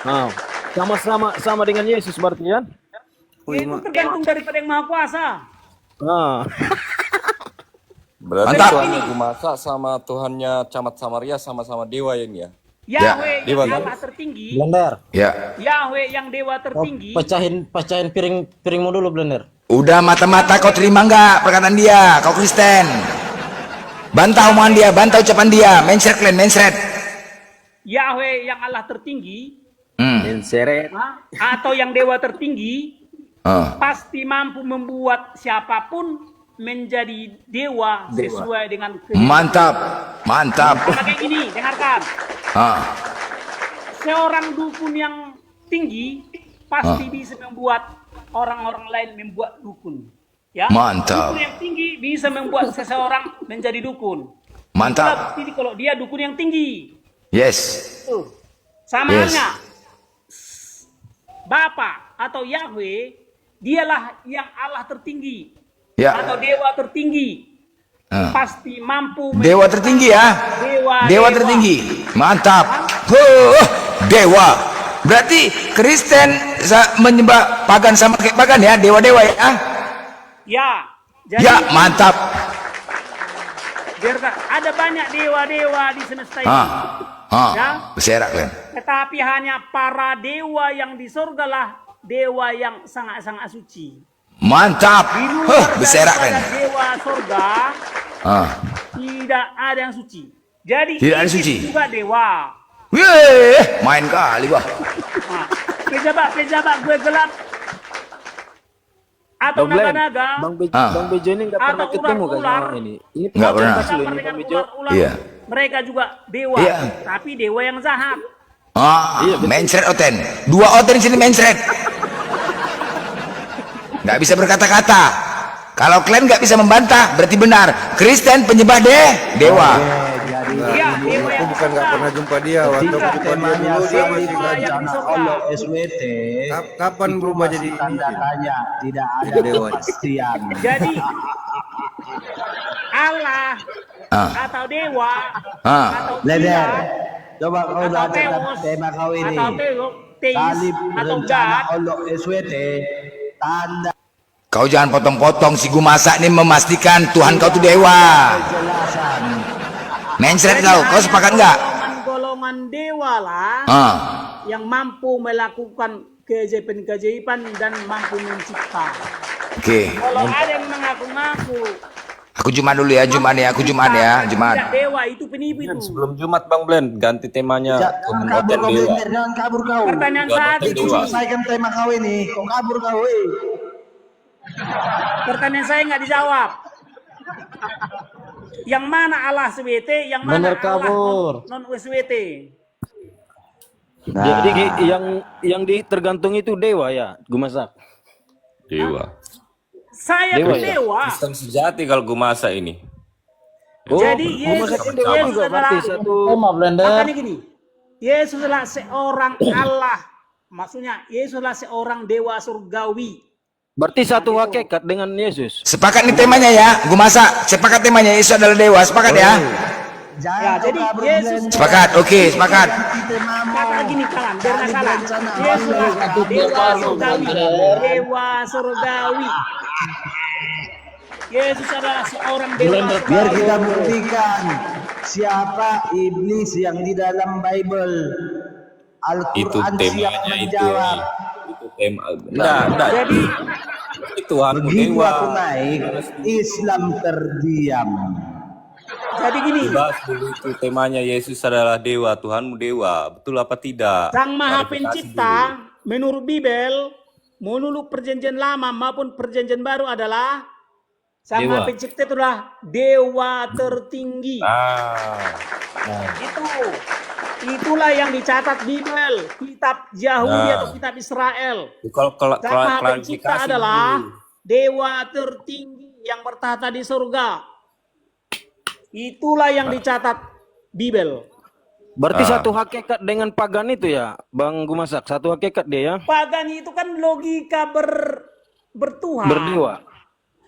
Nah, sama dengan Yesus berarti kan? Itu tergantung daripada yang maha kuasa. Nah, Berarti Mantap. Tuhannya Gumasa sama Tuhannya Camat Samaria sama-sama dewa ini ya. Ya, Yahweh yang Dewa kan? Allah tertinggi, Blender. ya. Yahweh yang dewa Oh, tertinggi. pecahin piringmu dulu, Blender. Udah mata-mata kau terima nggak perkataan dia? Kau Kristen. Bantah omongan dia, bantah ucapan dia. Mensret kalian, mensret. Yahweh yang Allah tertinggi, menseret. atau yang dewa tertinggi, Oh. pasti mampu membuat siapapun menjadi dewa sesuai dengan kehendak. Mantap, mantap. Sama kayak gini, dengarkan. Ah. Seorang dukun yang tinggi pasti bisa membuat orang-orang lain membuat dukun. Ya, Mantap. dukun yang tinggi bisa membuat seseorang menjadi dukun. Mantap. Jadi kalau dia dukun yang tinggi, Yes. tuh sama Yes. halnya Bapa atau Yahweh, dialah yang Allah tertinggi Ya. atau dewa tertinggi. Ah. Pasti mampu Dewa tertinggi ya. Dewa tertinggi. Mantap. Dewa. Berarti Kristen menyembah pagan sama kayak pagan ya, dewa-dewa ya. Ya, jadi Ya, mantap. biarkan ada banyak dewa-dewa di semesta ini. Ya. Berserak kan. Tetapi hanya para dewa yang di surga lah dewa yang sangat-sangat suci. Mantap. Di luar Berserak kan. daripada dewa surga tidak ada yang suci. Jadi Tidak ada iblis suci. juga dewa. Wih, main kali wah. Nah, pejabat gue gelap. Atau Bang Glenn, naga-naga. Bang Bejo ini nggak pernah Atau ketemu kan ular-ular. sama ini? Ini Nggak pernah. kasih loh ini Sama Bang dengan Bejo. ular-ular. Iya. Mereka juga dewa. Iya. Tapi dewa yang jahat. Mensret oten. Dua oten di sini mensret. Nggak bisa berkata-kata. Kalau kalian nggak bisa membantah, berarti benar. Kristen penyembah dewa. Iya, dewa yang Aku bukan nggak pernah jumpa dia. Waktu aku jumpa dia dulu dia masih dewa nggak. yang di surga. Allah SWT. Kapan berubah jadi ini? Tanda tanya, tidak ada Dewa. kepastian. Jadi Allah atau dewa atau Blender. Tuhan, Coba kau atau baca Theos tema kau ini. atau teis Kali atau rencana God. Allah SWT. Tanda Kau jangan potong-potong, si Gumasa ini memastikan Tuhan kau tuh dewa. kejelasan. Mensret kau sepakat nggak? Golongan dewa lah yang mampu melakukan keajaiban-keajaiban dan mampu mencipta. Oke. Kalau ada yang mengaku-ngaku Aku Jumat dulu ya, Jumat ya, aku Jumat ya, Jumat. tidak dewa, itu penipu itu. Sebelum Jumat Bang Blend ganti temanya Jangan Tuhan kabur Oten kau, Dewa. Blender. Jangan kabur kau. Pertanyaan Tuhan saat Oten itu, Dewa. Selesaikan tema kau ini. Kau kabur kau, pertanyaan saya nggak dijawab. Yang mana Allah SWT, yang mana Bener Allah kabur. non SWT? Jadi yang tergantung itu dewa ya, Gumasak. Dewa. Saya Dewa pun ya? dewa. Kristen sejati kalau Gumasa ini. Jadi Yesus, Gumasak dewa Yesus juga berarti adalah satu. Tema Blender. makanya gini. Yesus adalah seorang Allah. Maksudnya Yesus adalah seorang dewa surgawi. Berarti satu hakikat dengan Yesus. Sepakat nih temanya ya, Gumasa. Sepakat temanya Yesus adalah dewa. Sepakat ya? Jangan Ya, kau jadi kabur, Yesus Blender. Sepakat. Oke, sepakat. kata gini kawan, biar nggak salah. Yesus adalah dewa surgawi. Dewa surgawi. Yesus adalah seorang dewa Biar surgawi. kita buktikan siapa iblis yang di dalam Bible. Itu Al-Quran siap temanya itu. menjawab. Itu tema. Enggak. Jadi Itu Tuhan Begitu dewa. aku naik, Islam terdiam. jadi gini, Dibahas dulu itu temanya Yesus adalah dewa, Tuhanmu dewa. Betul apa tidak? Sang Maha Klarifikasi Pencipta dulu. menurut Bible, menurut Perjanjian Lama maupun Perjanjian Baru adalah Sang Dewa. Maha Pencipta itu adalah dewa tertinggi. Itulah yang dicatat Bible, kitab Yahudi atau kitab Israel. Kalau Sang Maha Pencipta klarifikasi adalah dulu. dewa tertinggi yang bertahta di surga. Itulah yang dicatat Bible. Berarti satu hakikat dengan pagan itu ya, Bang Gumasak. Satu hakikat dia ya. Pagan itu kan logika bertuhan. Berdewa.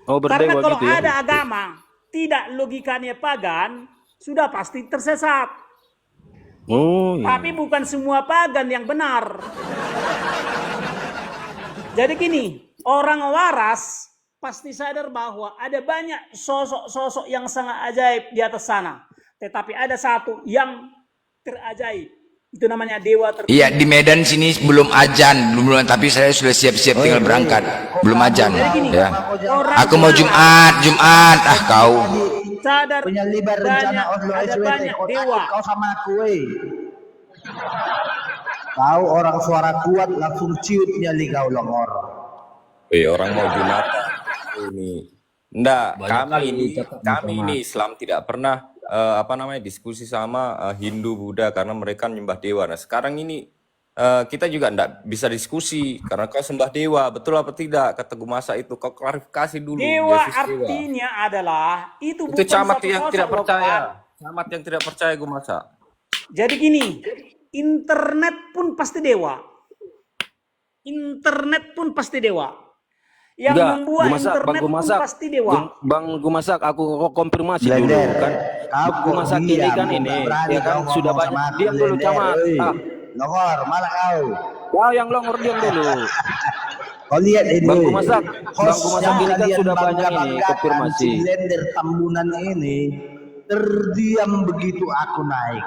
Oh, Karena berdewa kalau gitu ya. ada agama tidak logikanya pagan, sudah pasti tersesat. Oh, iya. Tapi bukan semua pagan yang benar. Jadi gini, orang waras pasti sadar bahwa ada banyak sosok-sosok yang sangat ajaib di atas sana. Tetapi ada satu yang terajaib. Itu namanya dewa tertinggi. Iya, di Medan sini belum azan, belum, tapi saya sudah siap-siap tinggal berangkat. Belum azan. Jadi gini, Ya. orang Aku mau Jumat. Ah kau. sadar Penyaliban rencana Oslo ada SWT. banyak Kau dewa. takut kau sama aku, Kau orang suara kuat langsung ciut nyali kau longor. Orang mau Jumat ini. Enggak, kami ini Islam tidak pernah diskusi sama Hindu, Buddha karena mereka menyembah dewa. Nah, sekarang ini kita juga enggak bisa diskusi karena kau sembah dewa, betul apa tidak? Kata Gumasa itu kau klarifikasi dulu. Dewa Yesus artinya adalah itu itu bukan camat satu yang sosok tidak loh, percaya. Pak. Camat yang tidak percaya Gumasa. Jadi gini, internet pun pasti dewa. Internet pun pasti dewa. Yang Enggak, membuat Gumasak, internet Bang pun Gumasak, pasti dewa. Bang Gumasak, aku konfirmasi dulu Blender. kan. Kau Bang Gumasak ini diam, kan kau ini, nggak berani ya kan kau sudah ngomong banyak. sama aku, Diam dulu, Blender. camat. Ah, Longor, malah kau. wah, yang longor diam dulu. Kau lihat ini. Bang Gumasak, Bang Host Gumasak yang ini kan kalian sudah banyak ini bangga-banggakan, konfirmasi. si Blender Tambunan ini terdiam begitu aku naik.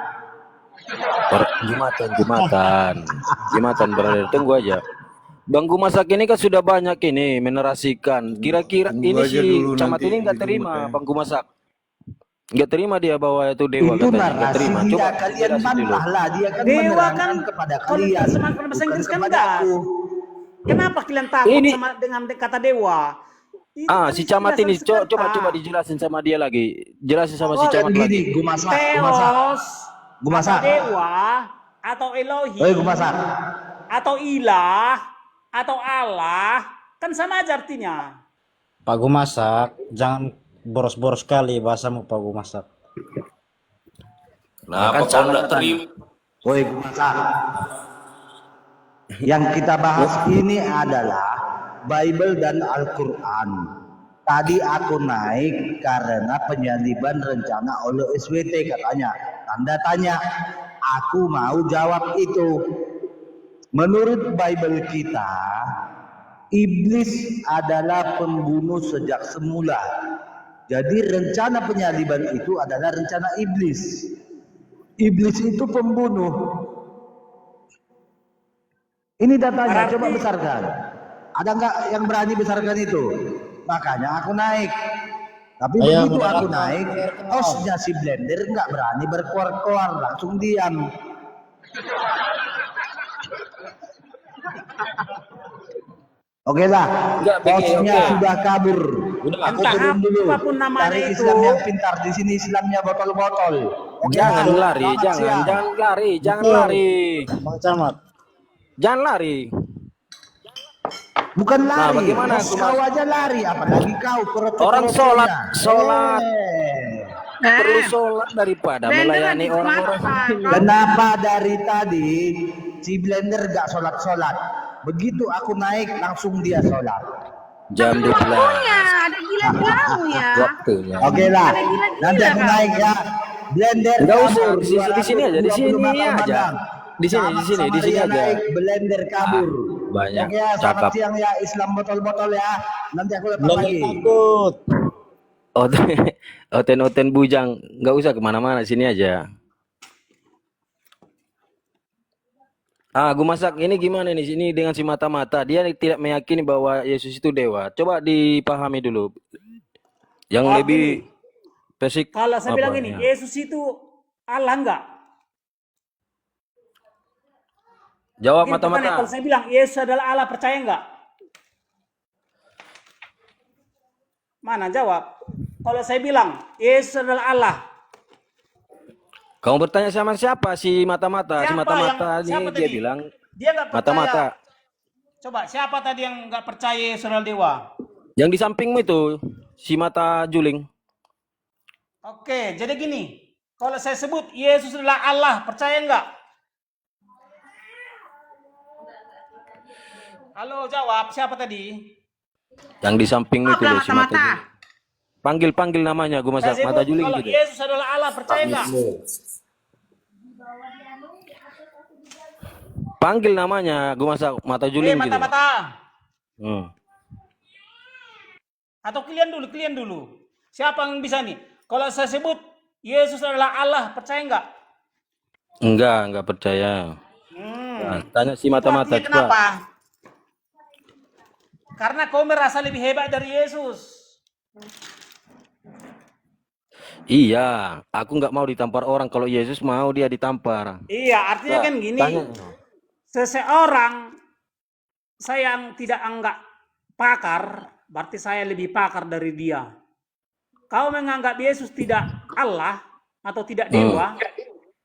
Jumatan brother, tunggu aja. Bang Gumasak ini kan sudah banyak ini menerasikan. Kira-kira Tunggu ini aja si dulu camat nanti ini nggak di terima, Jumat ya. Bang Gumasak. Nggak terima dia bahwa itu dewa Itu katanya. Nggak narasi terima. dia, Coba kalian jelasin dulu. bantahlah, dia kan Dewa menerangkan kan kepada kalau kalian, terjemahan bahasa bukan Inggris kan kepada enggak. aku. Kenapa kalian takut Ini- sama dengan kata dewa? Itu Ah, kan si camat ini penjelasan coba sebentar. dijelasin sama dia lagi. Jelasin sama si Kan camat gini, lagi. Gumasak, Theos, Gumasak. atau dewa, atau Elohim, Oi, Gumasak. atau ilah, atau Allah, kan sama aja artinya. Pak Gumasak, jangan boros-boros kali bahasamu Pak Gumasak. Kenapa kau enggak terima? Woi, Gumasak. Yang kita bahas ini adalah Bible dan Al-Quran. Tadi aku naik karena penyaliban rencana oleh SWT katanya. Tanda tanya. Aku mau jawab itu. Menurut Bible kita, iblis adalah pembunuh sejak semula. Jadi rencana penyaliban itu adalah rencana iblis. Iblis itu pembunuh. Ini datanya, coba besarkan. Ada nggak yang berani besarkan itu? Makanya aku naik. Tapi Ayo, begitu benar. aku naik, hostnya si Blender nggak berani berkoar-koar, langsung diam. Oke lah, Enggak, begini, hostnya oke. sudah kabur. Udah, Aku entah turun dulu. apapun namanya Cari itu. Islam yang pintar. Di sini Islamnya botol-botol. Oke, Jangan lah. lari, Selamat jangan siang. lari, jangan Betul. lari. Bang Camat, Jangan lari. Bukan lari, bagaimana bos aku kau aja lari, apalagi kau Orang sholat, sholat. Eh, Perlu sholat daripada melayani orang-orang. Kenapa dari tadi si Blender gak sholat-sholat? Begitu aku naik langsung dia sholat. Jam 12 Waktunya, ada gila-gilamu ya. waktunya. Oke lah, Ada gila-gila nanti aku kau. naik ya. Blender Enggak kabur, usah, di sini aja, di sini 225 aja. komandan. Di sini, Sama di sini, di sama sini dia aja. naik, Blender kabur. banyak. Oke ya, selamat Cakep. siang ya Islam botol-botol ya. Nanti aku datang belum lagi. takut. Oten bujang, nggak usah kemana-mana, sini aja. Gue masak ini gimana nih? Sini dengan si mata-mata, dia tidak meyakini bahwa Yesus itu dewa. Coba dipahami dulu. Yang Oh, lebih gini. basic. Kalau saya apa bilang gini, ya? Yesus itu Allah enggak? Jawab Gitu kan ya, mata-mata. kalau saya bilang Yesus adalah Allah, percaya enggak? Mana jawab? Kalau saya bilang Yesus adalah Allah, Kamu bertanya sama siapa? Si mata-mata. Si Siapa mata-mata yang- siapa ini dia tadi? bilang dia enggak percaya. mata-mata. Coba siapa tadi yang enggak percaya Yesus adalah dewa? Yang di sampingmu itu si mata juling. Oke, jadi gini, kalau saya sebut Yesus adalah Allah, percaya enggak? Halo, jawab. Siapa tadi? Yang di sampingmu itu loh, si mata Mata-mata. juling. Panggil namanya gue masak Saya mata sebut juling kalau gitu. Yesus adalah Allah, percaya enggak? Panggil namanya, gue masak mata juling gitu. mata-mata. Hmm. Atau kalian dulu. Siapa yang bisa nih? Kalau saya sebut Yesus adalah Allah, percaya nggak? Enggak percaya. Nah, tanya si Itu mata-mata artinya coba. kenapa? Karena kau merasa lebih hebat dari Yesus. Iya, aku nggak mau ditampar orang. Kalau Yesus mau dia ditampar. Iya, artinya Nah, kan gini. tanya. Seseorang saya yang tidak anggap pakar, berarti saya lebih pakar dari dia. Kau menganggap Yesus tidak Allah atau tidak dewa,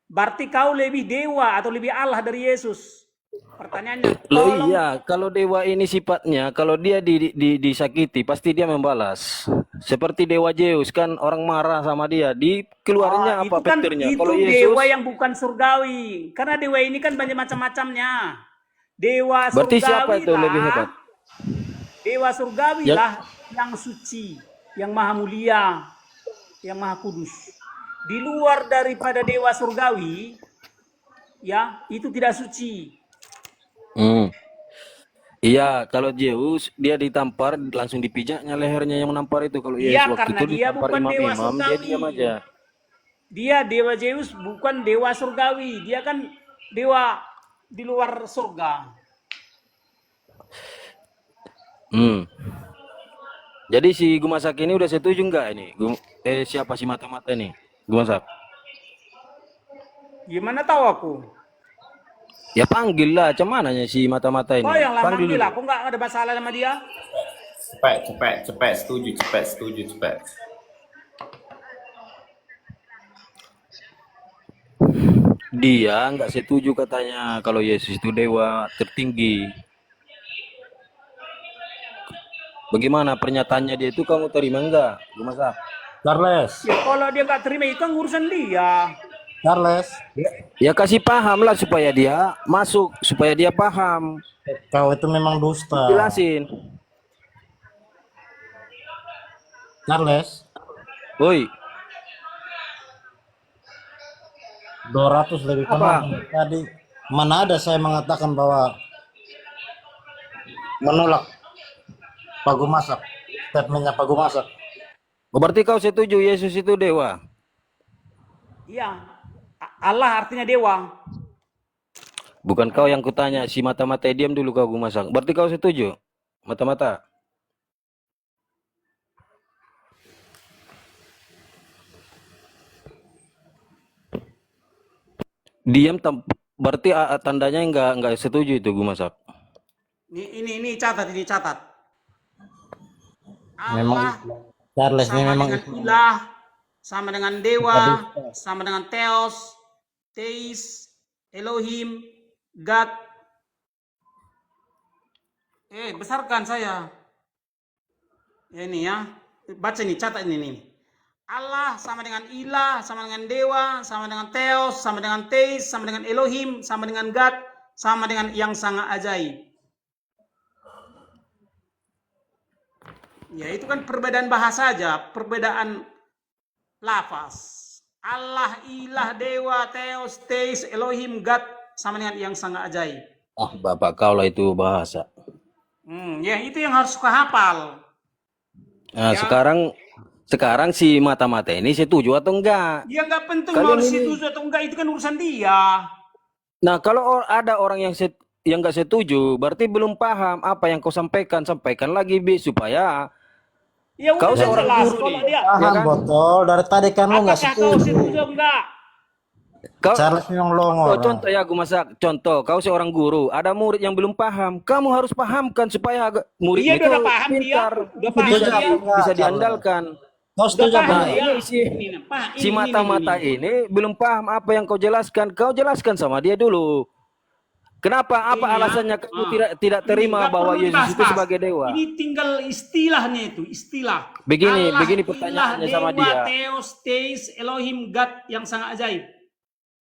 berarti kau lebih dewa atau lebih Allah dari Yesus. Pertanyaannya, Loh iya, kalau dewa ini sifatnya, kalau dia disakiti, pasti dia membalas. Seperti dewa Zeus kan orang marah sama dia, dikeluarnya apa itu kan petirnya. itu Kalau Yesus, dewa yang bukan surgawi. Karena dewa ini kan banyak macam-macamnya. Dewa berarti surgawi siapa itu lah. lebih hebat? Dewa surgawi Ya. lah yang suci, yang maha mulia, yang maha kudus. Di luar daripada dewa surgawi, ya itu tidak suci. Iya, kalau Zeus dia ditampar langsung dipijaknya lehernya yang menampar itu. Kalau Yesus Iya, waktu karena itu dia ditampar bukan dewa imam-imam, dia surgawi. diam aja. Dia dewa Zeus bukan dewa surgawi. Dia kan dewa di luar surga. Jadi si Gumasak ini udah setuju nggak ini? Siapa si mata-mata nih? Gumasak. Gimana tahu aku? Ya panggil lah, cumananya si mata-mata ini. Oh, yang lah Panggil manggil, dulu. aku nggak ada masalah sama dia. Cepet, setuju, cepet. Dia nggak setuju katanya kalau Yesus itu dewa tertinggi. Bagaimana pernyataannya dia itu, kamu terima nggak, Gumasak? Charles, Ya kalau dia nggak terima itu kan urusan dia. Charles, Ya kasih paham lah supaya dia masuk, supaya dia paham. kau itu memang dusta. Jelasin. Charles, Woi, 200 lebih Apa? penonton tadi. Mana ada saya mengatakan bahwa menolak Pak Gumasak, statementnya Pak Gumasak. berarti kau setuju Yesus itu dewa? Iya. Allah artinya dewa. Bukan kau yang kutanya, si mata-mata diam dulu kau Gumasak. Berarti kau setuju? Mata-mata. Diam berarti tandanya enggak setuju itu Gumasak. Ini catat, ini catat. Memang Allah Charles ini sama memang dengan ilah, sama dengan dewa, sama dengan theos, theis, Elohim, God. Besarkan saya. Ya, ini ya. Baca nih, catat ini nih. Allah sama dengan ilah, sama dengan dewa, sama dengan theos, sama dengan theis, sama dengan Elohim, sama dengan God, sama dengan yang sangat ajaib. Ya itu kan perbedaan bahasa aja, perbedaan lafaz. Allah, ilah, dewa, theos, theis, Elohim, God, sama dengan yang sangat ajaib. Ah, bapak kau lah itu bahasa. Ya itu yang harus kau hafal. Nah, sekarang si mata-mata ini setuju atau enggak? Dia nggak penting Kalian harus ini- setuju atau enggak, itu kan urusan dia. Nah, kalau ada orang yang nggak setuju, berarti belum paham apa yang kau sampaikan. Sampaikan lagi, Bi, supaya Ya Kau udah seorang jelas guru kalau nih. dia. paham kan? botol dari tadi kan lu nggak Apakah kau setuju. setuju enggak? kau Charles memang longo. Oh, contoh ya, Gumasak. Contoh, kau seorang guru, ada murid yang belum paham, kamu harus pahamkan supaya murid Iya, itu udah paham dia. pintar, Udah paham bisa, dia. bisa diandalkan. Kau Udah setuju paham apa? dia. Ini si- Ini, Pak, Si mata-mata ini belum paham apa yang kau jelaskan. Kau jelaskan sama dia dulu. Kenapa? Apa Ini ya. alasannya kamu tidak terima Nggak bahwa perlu Yesus itu dibahas. sebagai dewa? Ini tinggal istilahnya itu, istilah. Begini Allah, pertanyaannya ilah, sama dewa, dia. Theos, Theis, Elohim, God yang sangat ajaib.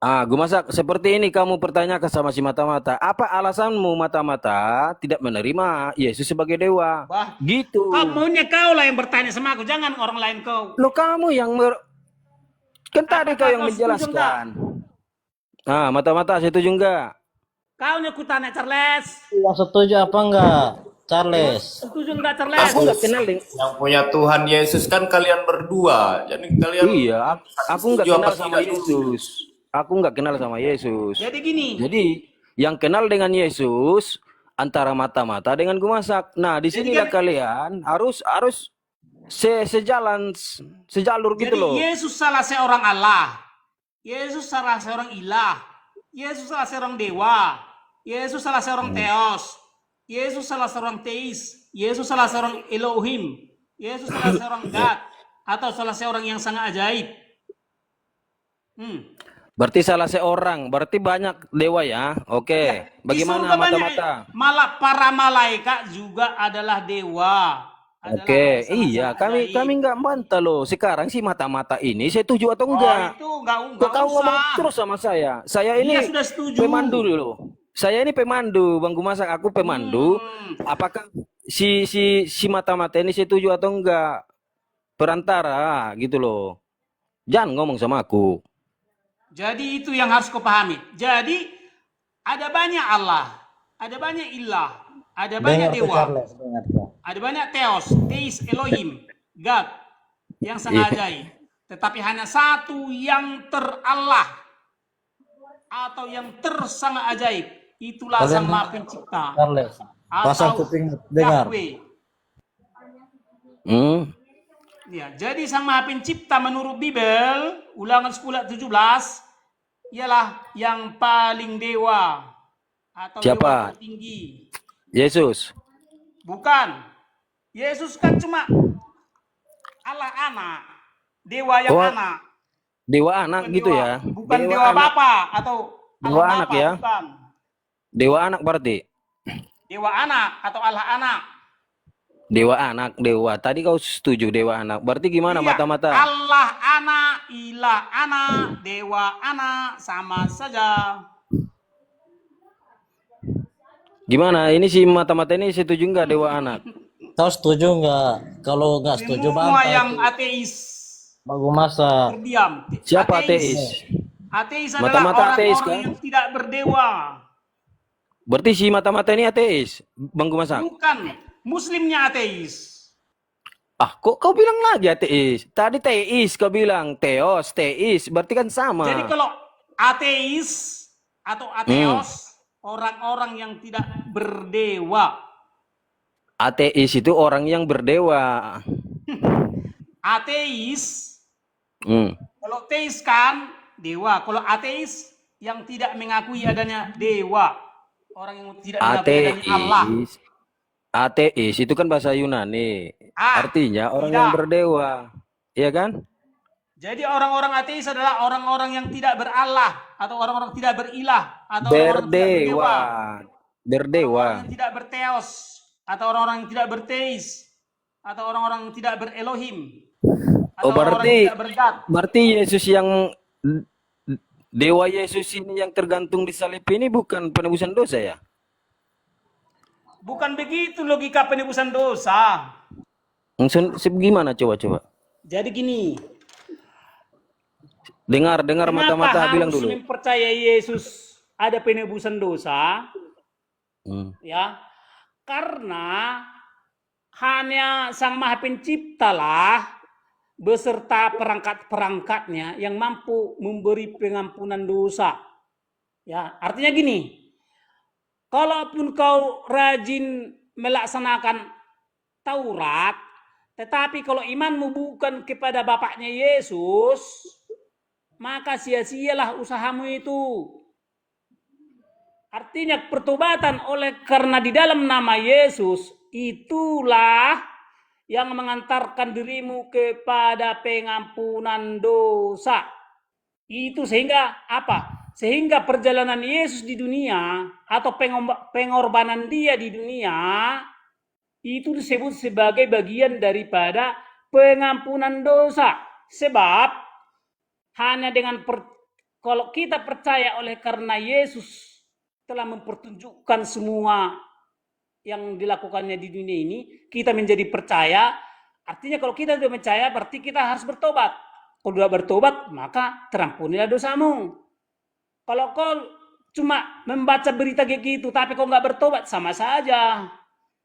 Gumasak, seperti ini kamu pertanyakan sama si mata-mata. Apa alasanmu mata-mata tidak menerima Yesus sebagai dewa? Wah, Gitu. maunya kau lah yang bertanya sama aku, jangan orang lain kau. Lo kamu yang kan tadi Apakah kau yang kau setuju menjelaskan. Mata-mata setuju enggak? Kau ku tanya Charles. Yang setuju apa enggak, Charles? Setuju enggak Charles? Aku nggak kenal dengan Yang punya Tuhan Yesus kan kalian berdua. Jadi kalian iya, aku nggak setuju kenal apa sama tidak dulu? Yesus. Aku nggak kenal sama Yesus. Jadi gini, Jadi yang kenal dengan Yesus antara mata-mata dengan gumasak. Nah, disinilah kalian harus sejalur gitu jadi loh. Yesus salah seorang Allah. Yesus salah seorang ilah. Yesus salah seorang dewa. Yesus salah seorang teos. Yesus salah seorang teis. Yesus salah seorang Elohim. Yesus salah seorang God. Atau salah seorang yang sangat ajaib. Berarti salah seorang, berarti banyak dewa ya. Oke. Di Bagaimana surga banyak, mata-mata? malah para malaikat juga adalah dewa. Adalah Oke, sangat-sangat iya, ajaib. kami nggak bantah loh. Sekarang sih mata-mata ini saya setuju atau Oh, enggak? itu Kok enggak kau ngomong usah. terus sama saya? Saya ini Dia sudah setuju. pemandu dulu. Saya ini pemandu, Bang Gumasak. Aku pemandu. Apakah si mata-mata ini setuju atau enggak? Perantara gitu loh. Jangan ngomong sama aku. Jadi itu yang harus kau pahami. Jadi ada banyak Allah, ada banyak ilah, ada banyak Dengar tuh dewa, Charles, dengar tuh. ada banyak teos, teis, Elohim, God yang sangat ajaib. Tetapi hanya satu yang terallah atau yang tersangat ajaib. Itulah Kalian Sang Maha Pencipta Charles, pasang atau kuping, dengar. Yahweh. Hmm. Ya, jadi Sang Maha Pencipta menurut Bible, Ulangan 10 ayat 17, ialah yang paling dewa atau Siapa? dewa tertinggi. Yesus. Bukan. Yesus kan cuma Allah anak, dewa yang Oh, anak. Dewa anak Bukan gitu dewa, ya. Bukan dewa anak. Bapa atau Dewa Allah anak Bapa, ya. bukan. Dewa anak berarti. Dewa anak atau Allah anak. Dewa anak, dewa. Tadi kau setuju dewa anak. Berarti gimana Iya, mata-mata? Allah anak, ilah anak, dewa anak, sama saja. Gimana? Ini si mata-mata ini setuju nggak dewa anak? Kau setuju enggak? Kalau enggak setuju Semua bantah yang tuh. ateis Bang Gumasak. terdiam. Siapa ateis? Ateis adalah Mata-mata ateis, orang-orang kan? yang tidak berdewa. Berarti si mata-mata ini ateis, Bang Gumasak? Bukan. Muslimnya ateis. Ah, kok kau bilang lagi ateis? Tadi teis kau bilang, teos, teis, berarti kan sama. Jadi kalau ateis atau ateos, orang-orang yang tidak berdewa. Ateis itu orang yang berdewa. Ateis, Hmm. kalau teis kan dewa. Kalau ateis yang tidak mengakui adanya dewa. Orang yang tidak mengakui adanya Allah. Ateis itu kan bahasa Yunani. Artinya orang yang tidak. berdewa. Iya kan? Jadi orang-orang ateis adalah orang-orang yang tidak berallah atau orang-orang tidak berilah atau orang-orang tidak berdewa. Berdewa. Orang yang tidak berteos atau orang-orang yang tidak berteis atau orang-orang yang tidak berelohim atau Oh, orang-orang yang tidak bergat. berarti Yesus yang Dewa Yesus ini yang tergantung di salib ini bukan penebusan dosa ya? Bukan begitu logika penebusan dosa. Gimana coba? Jadi gini, Dengar mata-mata kenapa bilang harus dulu. mempercaya Yesus ada penebusan dosa? Ya, karena hanya Sang Maha Pencipta lah beserta perangkat-perangkatnya yang mampu memberi pengampunan dosa. Ya, artinya gini, kalaupun kau rajin melaksanakan Taurat, tetapi kalau imanmu bukan kepada Bapaknya Yesus, maka sia-sialah usahamu itu. Artinya pertobatan karena di dalam nama Yesus, itulah yang mengantarkan dirimu kepada pengampunan dosa. Itu sehingga apa? Sehingga perjalanan Yesus di dunia atau pengorbanan dia di dunia itu disebut sebagai bagian daripada pengampunan dosa. Sebab hanya dengan kalau kita percaya oleh karena Yesus telah mempertunjukkan semua yang dilakukannya di dunia ini, kita menjadi percaya. Artinya kalau kita sudah percaya berarti kita harus bertobat. Kalau sudah bertobat maka terampunilah dosamu. Kalau kau cuma membaca berita kayak gitu, tapi kok nggak bertobat, sama saja.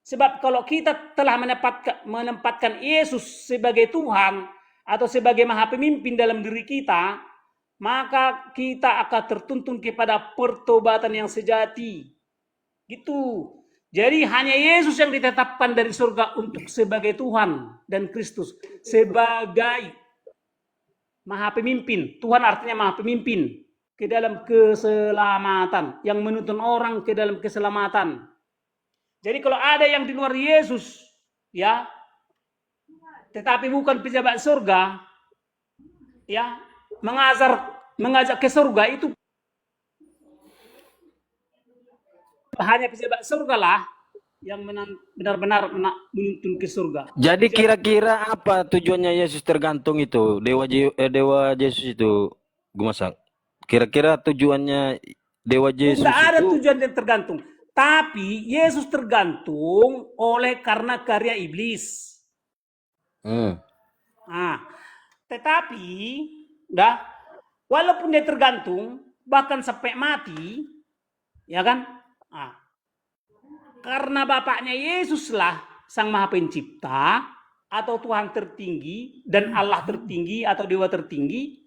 Sebab kalau kita telah menempatkan Yesus sebagai Tuhan atau sebagai Maha Pemimpin dalam diri kita, maka kita akan tertuntun kepada pertobatan yang sejati. Gitu. Jadi hanya Yesus yang ditetapkan dari surga untuk sebagai Tuhan dan Kristus sebagai Maha Pemimpin. Tuhan artinya Maha Pemimpin ke dalam keselamatan, yang menuntun orang ke dalam keselamatan. Jadi kalau ada yang di luar Yesus, ya, tetapi bukan pejabat surga, ya, mengajak ke surga, itu hanya pejabat surga lah yang benar-benar menuntun ke surga. Jadi kira-kira apa tujuannya Yesus tergantung itu? Dewa Yesus itu, Gumasak. Kira-kira tujuannya Dewa Yesus Tidak ada itu tujuan yang tergantung. Tapi Yesus tergantung oleh karena karya iblis. Nah, tetapi, walaupun dia tergantung, bahkan sampai mati, ya kan? Nah, karena Bapaknya Yesuslah Sang Maha Pencipta atau Tuhan tertinggi dan Allah tertinggi atau Dewa tertinggi,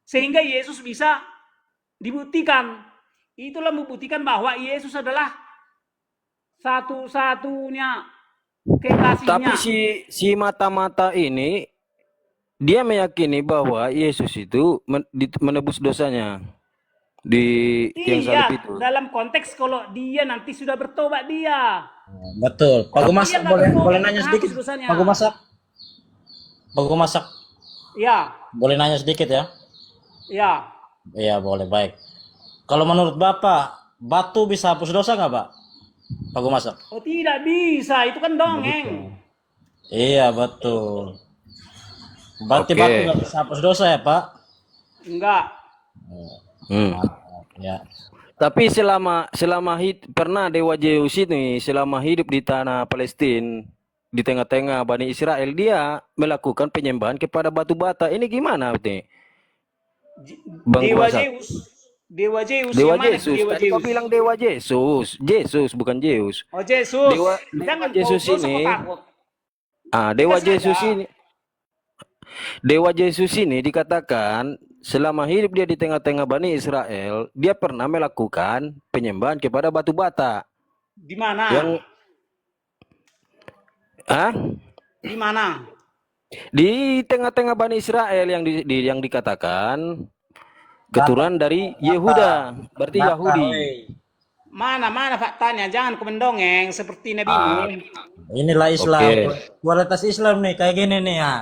sehingga Yesus bisa dibuktikan. Itulah membuktikan bahwa Yesus adalah satu-satunya kekasihnya. tapi si mata-mata ini dia meyakini bahwa Yesus itu menebus dosanya di yang salib itu. Dalam konteks kalau dia nanti sudah bertobat dia. Betul. Pak Gumasak Dia nggak boleh bertobat, nanya hapus sedikit. dosanya. Pak Gumasak Ya, boleh nanya sedikit ya? ya. Iya boleh, baik. Kalau menurut Bapak, batu bisa hapus dosa nggak, Pak? Pak Gumasak? Oh tidak bisa, itu kan dongeng. Iya betul. Berarti Oke. batu nggak bisa hapus dosa ya, Pak? Enggak. Ya. Tapi pernah Dewa Zeus ini selama hidup di tanah Palestina, di tengah-tengah Bani Israel, dia melakukan penyembahan kepada batu bata. Ini gimana nih? Bang Dewa Gumasak? Zeus. Dewa Zeus. Dewa yang mana Yesus. Dewa Tadi kau Zeus? bilang Dewa Yesus. Yesus bukan Zeus. Oh Yesus. Dewa Jangan Yesus kau ini. takut. Dewa Kita Yesus saja. ini. Dewa Yesus ini dikatakan selama hidup dia di tengah-tengah Bani Israel, dia pernah melakukan penyembahan kepada batu bata. Di mana? Yang Di mana? di tengah-tengah Bani Israel yang dikatakan keturunan dari Yehuda, berarti Yahudi. Mana faktanya? Jangan kau mendongeng seperti Nabi Nuh. Inilah Islam. Oke. Kualitas Islam nih kayak gini nih ya.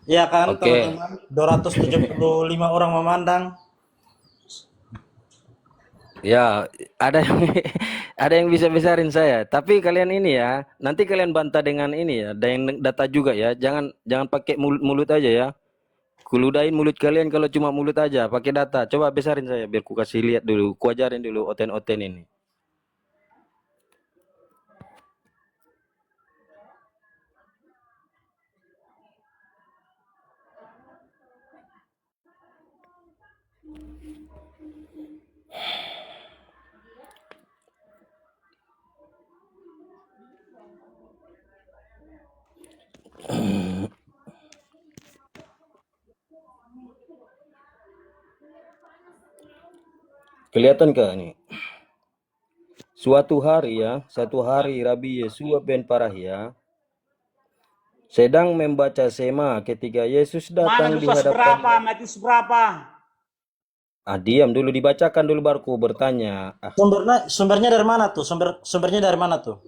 Iya kan, Oke. teman-teman. 275 orang memandang. Ya, ada yang ada yang bisa besarin saya. Tapi kalian ini ya, nanti kalian bantah dengan ini ya, dengan data juga ya. Jangan pakai mulut aja ya. Kuludain mulut kalian kalau cuma mulut aja, pakai data. Coba besarin saya biar ku kasih lihat dulu, ku ajarin dulu oten-oten ini. Kelihatan kah nih? Satu hari Rabi Yesua ben Parahia sedang membaca Sema ketika Yesus Mana datang di Lukas berapa? hadapan. Matius berapa? Diam dulu, dibacakan dulu baru ku bertanya. Sumbernya dari mana tuh? Sumbernya dari mana tuh?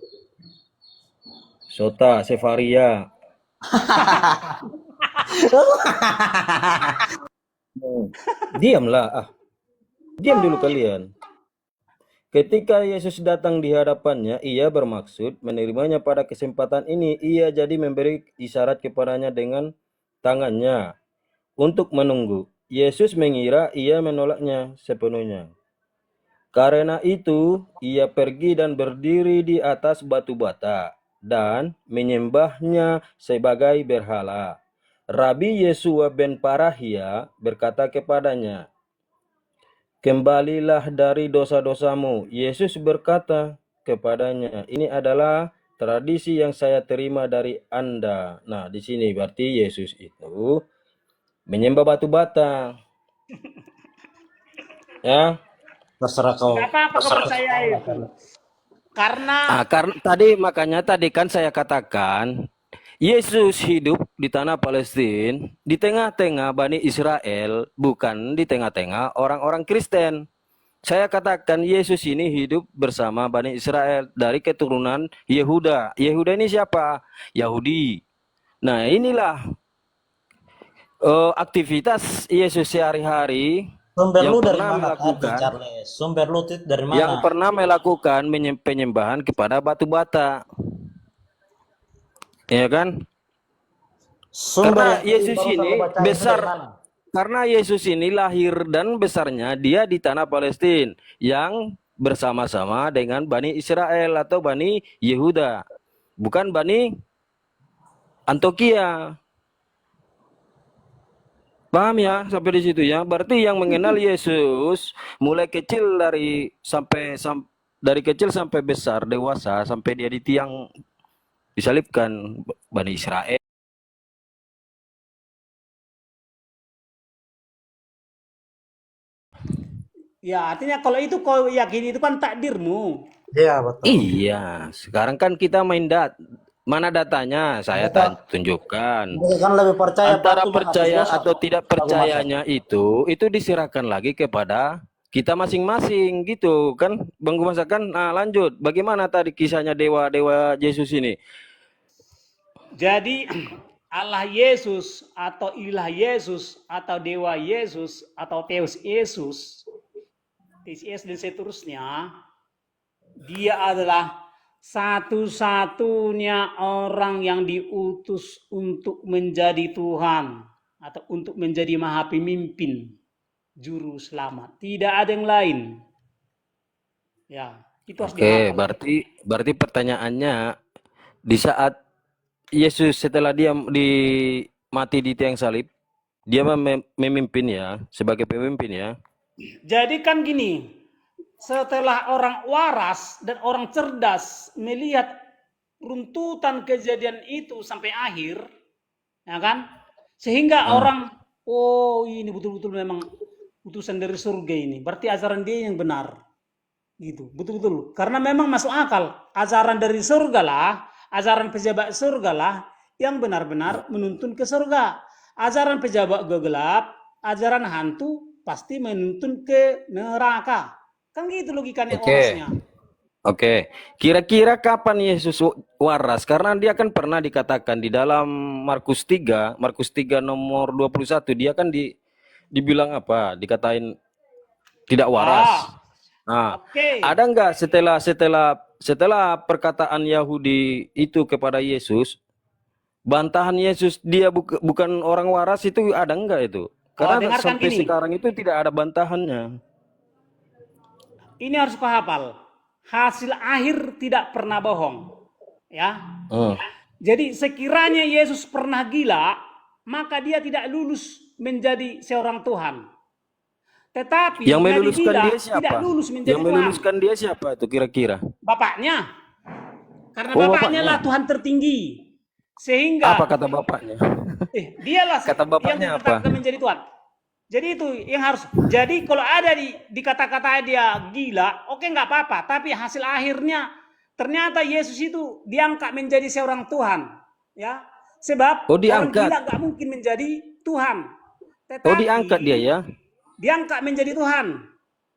Sota Sefaria. Diamlah. Diam dulu kalian. Ketika Yesus datang di hadapannya, ia bermaksud menerimanya pada kesempatan ini. Ia jadi memberi isyarat kepadanya dengan tangannya untuk menunggu. Yesus mengira ia menolaknya sepenuhnya. Karena itu, ia pergi dan berdiri di atas batu bata dan menyembahnya sebagai berhala. Rabi Yesua ben Parahia berkata kepadanya, kembalilah dari dosa-dosamu. Yesus berkata kepadanya, ini adalah tradisi yang saya terima dari Anda. Nah, di sini berarti Yesus itu menyembah batu bata. Ya. Terserah kau. Nggak apa-apa kau percaya itu. Karena Karena makanya tadi kan saya katakan Yesus hidup di tanah Palestina, di tengah-tengah Bani Israel, bukan di tengah-tengah orang-orang Kristen. Saya katakan Yesus ini hidup bersama Bani Israel dari keturunan Yehuda. Yehuda ini siapa? Yahudi. Nah, inilah aktivitas Yesus sehari-hari Sumber yang lu dari pernah mana tadi, melakukan, Charles? Sumber lu dari yang mana? pernah melakukan penyembahan kepada batu bata. Ya kan? Sumber Karena yang tadi Yesus barusan ini lu bacain itu besar, dari mana? karena Yesus ini lahir dan besarnya dia di tanah Palestina yang bersama-sama dengan Bani Israel atau Bani Yehuda, bukan Bani Antioquia. Paham ya sampai di situ ya? Berarti yang mengenal Yesus mulai kecil dari kecil sampai besar dewasa sampai dia di tiang disalibkan Bani Israel. ya artinya kalau itu kau yakin itu kan takdirmu. Iya, betul. Iya, sekarang kan kita main mana datanya? Saya Mereka, tunjukkan. mereka kan lebih percaya Antara batu menghapus percaya dosa, atau tidak Pak Masak. percayanya itu diserahkan lagi kepada kita masing-masing gitu kan, Bang Gumasak kan. Nah, lanjut. Bagaimana tadi kisahnya dewa-dewa Yesus ini? Jadi Allah Yesus atau ilah Yesus atau dewa Yesus atau Theos Yesus, Theos Yesus dan seterusnya, dia adalah satu-satunya orang yang diutus untuk menjadi Tuhan atau untuk menjadi maha pemimpin juru selamat. Tidak ada yang lain. Ya, itu harus Oke, dihafal. berarti pertanyaannya di saat Yesus setelah dia mati di tiang salib, dia memimpin ya, sebagai pemimpin ya. Jadi kan gini, setelah orang waras dan orang cerdas melihat runtutan kejadian itu sampai akhir, ya kan? Sehingga orang, oh ini betul-betul memang utusan dari surga ini. Berarti ajaran dia yang benar. Gitu, betul-betul. Karena memang masuk akal. Ajaran dari surga lah, ajaran pejabat surga lah yang benar-benar menuntun ke surga. Ajaran pejabat gelap, ajaran hantu pasti menuntun ke neraka. Kan gitu logikanya warasnya. Oke, kira-kira kapan Yesus waras? Karena dia kan pernah dikatakan di dalam Markus 3 nomor 21, dia kan dibilang apa? Dikatain tidak waras. Nah, Oke. ada nggak setelah perkataan Yahudi itu kepada Yesus, bantahan Yesus dia bukan orang waras itu ada nggak itu? Karena dengarkan sampai ini. sekarang itu tidak ada bantahannya. Ini harus kau hafal. Hasil akhir tidak pernah bohong. Ya. Jadi sekiranya Yesus pernah gila, maka dia tidak lulus menjadi seorang Tuhan. Tetapi Yang meluluskan gila, dia siapa? tidak lulus menjadi Yang Tuhan. meluluskan dia siapa itu kira-kira? Bapaknya. Karena Oh, bapaknya bapaknya. lah Tuhan tertinggi. Sehingga Apa kata bapaknya? dialah Kata bapaknya yang apa? ditetapkan menjadi Tuhan. Jadi itu yang harus. Jadi kalau ada di kata-kata dia gila, oke nggak apa-apa. Tapi hasil akhirnya ternyata Yesus itu diangkat menjadi seorang Tuhan, ya. Sebab orang diangkat. gila nggak mungkin menjadi Tuhan. Tetapi Diangkat dia ya? diangkat menjadi Tuhan.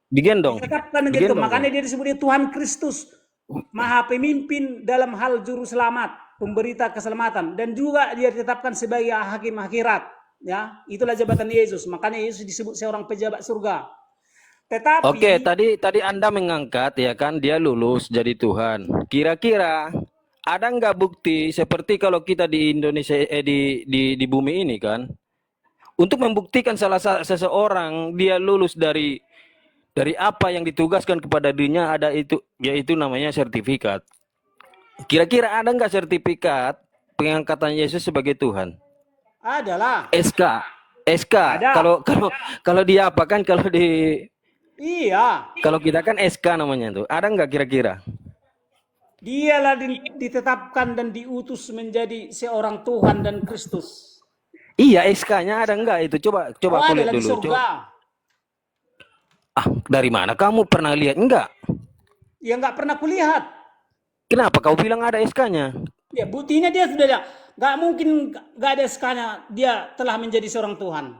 Digendong? Ditetapkan menjadi Tuhan. Digendong, Makanya dia disebut Tuhan Kristus, Maha Pemimpin dalam hal juru selamat, pemberita keselamatan, dan juga dia ditetapkan sebagai hakim akhirat. Ya, itulah jabatan Yesus. Makanya Yesus disebut seorang pejabat surga. Tetapi Oke, tadi Anda mengangkat ya kan dia lulus jadi Tuhan. Kira-kira ada nggak bukti seperti kalau kita di Indonesia di bumi ini kan, untuk membuktikan seseorang dia lulus dari apa yang ditugaskan kepada dirinya, ada itu yaitu namanya sertifikat. Kira-kira ada nggak sertifikat pengangkatan Yesus sebagai Tuhan? adalah SK. Ada. Kalau dia apa kan kalau di Iya, Kalau kita kan SK namanya tuh. Ada nggak kira-kira? dialah ditetapkan dan diutus menjadi seorang Tuhan dan Kristus. Iya, SK-nya ada nggak itu? Coba Oh, aku ada lihat lagi dulu. surga. Ah, dari mana kamu pernah lihat enggak? Ya nggak pernah kulihat. Kenapa kau bilang ada SK-nya? Ya buktinya dia sudah nggak mungkin nggak ada sekanya dia telah menjadi seorang Tuhan.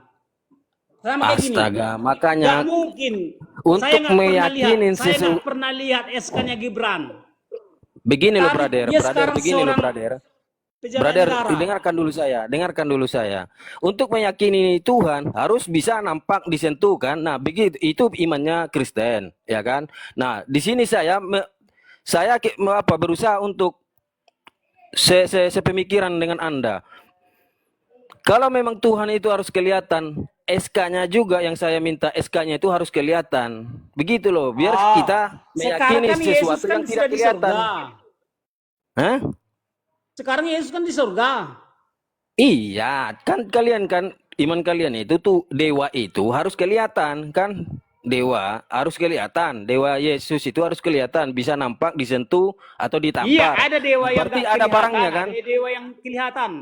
Sama kayak gini. Astaga, Nggak makanya mungkin. untuk meyakinin Saya nggak pernah lihat SK-nya Gibran. begini loh, Tapi brother, dia sekarang begini loh, seorang brother. pejabat Brother, negara. dengarkan dulu saya. Untuk meyakini Tuhan harus bisa nampak disentuh kan. Nah, begitu itu imannya Kristen, ya kan? Nah, di sini berusaha untuk sepemikiran dengan Anda. Kalau memang Tuhan itu harus kelihatan, SK-nya juga yang saya minta SK-nya itu harus kelihatan. Begitu loh, biar Oh, kita sekarang meyakini kan Yesus sesuatu kan yang sudah tidak di kelihatan. surga. Hah? Sekarang Yesus kan di surga. Iya, kan kalian kan iman kalian itu tuh dewa itu harus kelihatan kan? Dewa harus kelihatan. Dewa Yesus itu harus kelihatan, bisa nampak, disentuh atau Iya, ditampar. ada dewa yang Berarti nggak ada kelihatan, barangnya kan? ada dewa yang kelihatan.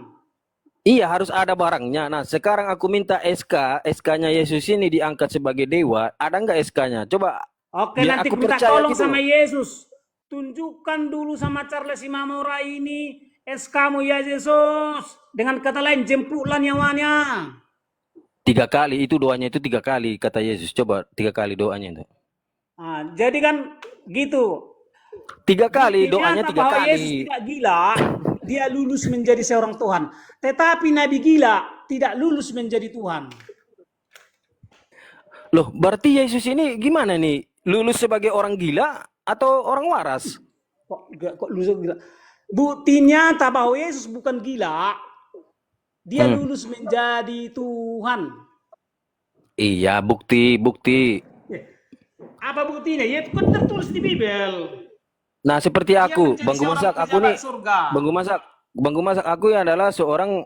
Iya, harus ada barangnya. Nah, sekarang aku minta SK-nya Yesus ini diangkat sebagai dewa. Ada nggak SK-nya? Coba Oke, biar nanti aku minta percaya tolong gitu sama loh. Yesus. Tunjukkan dulu sama Charles Imamura ini SK-mu ya Yesus. Dengan kata lain, jemputlah nyawanya. 3 kali itu doanya itu 3 kali kata Yesus. Coba 3 kali doanya itu. Nah, jadi kan gitu. 3 kali Buktinya doanya 3 bahwa Yesus kali. tidak gila, dia lulus menjadi seorang Tuhan. Tetapi Nabi gila tidak lulus menjadi Tuhan. Loh, berarti Yesus ini gimana nih? Lulus sebagai orang gila atau orang waras? Kok lulus gila? Buktinya bahwa Yesus bukan gila, dia lulus menjadi Tuhan. Iya, bukti. Apa buktinya? Ya itu kan tertulis di Bible. Nah, seperti Dia aku, menjadi Bang seorang Gumasak, aku pejabat nih, surga. Bang Gumasak, aku ya adalah seorang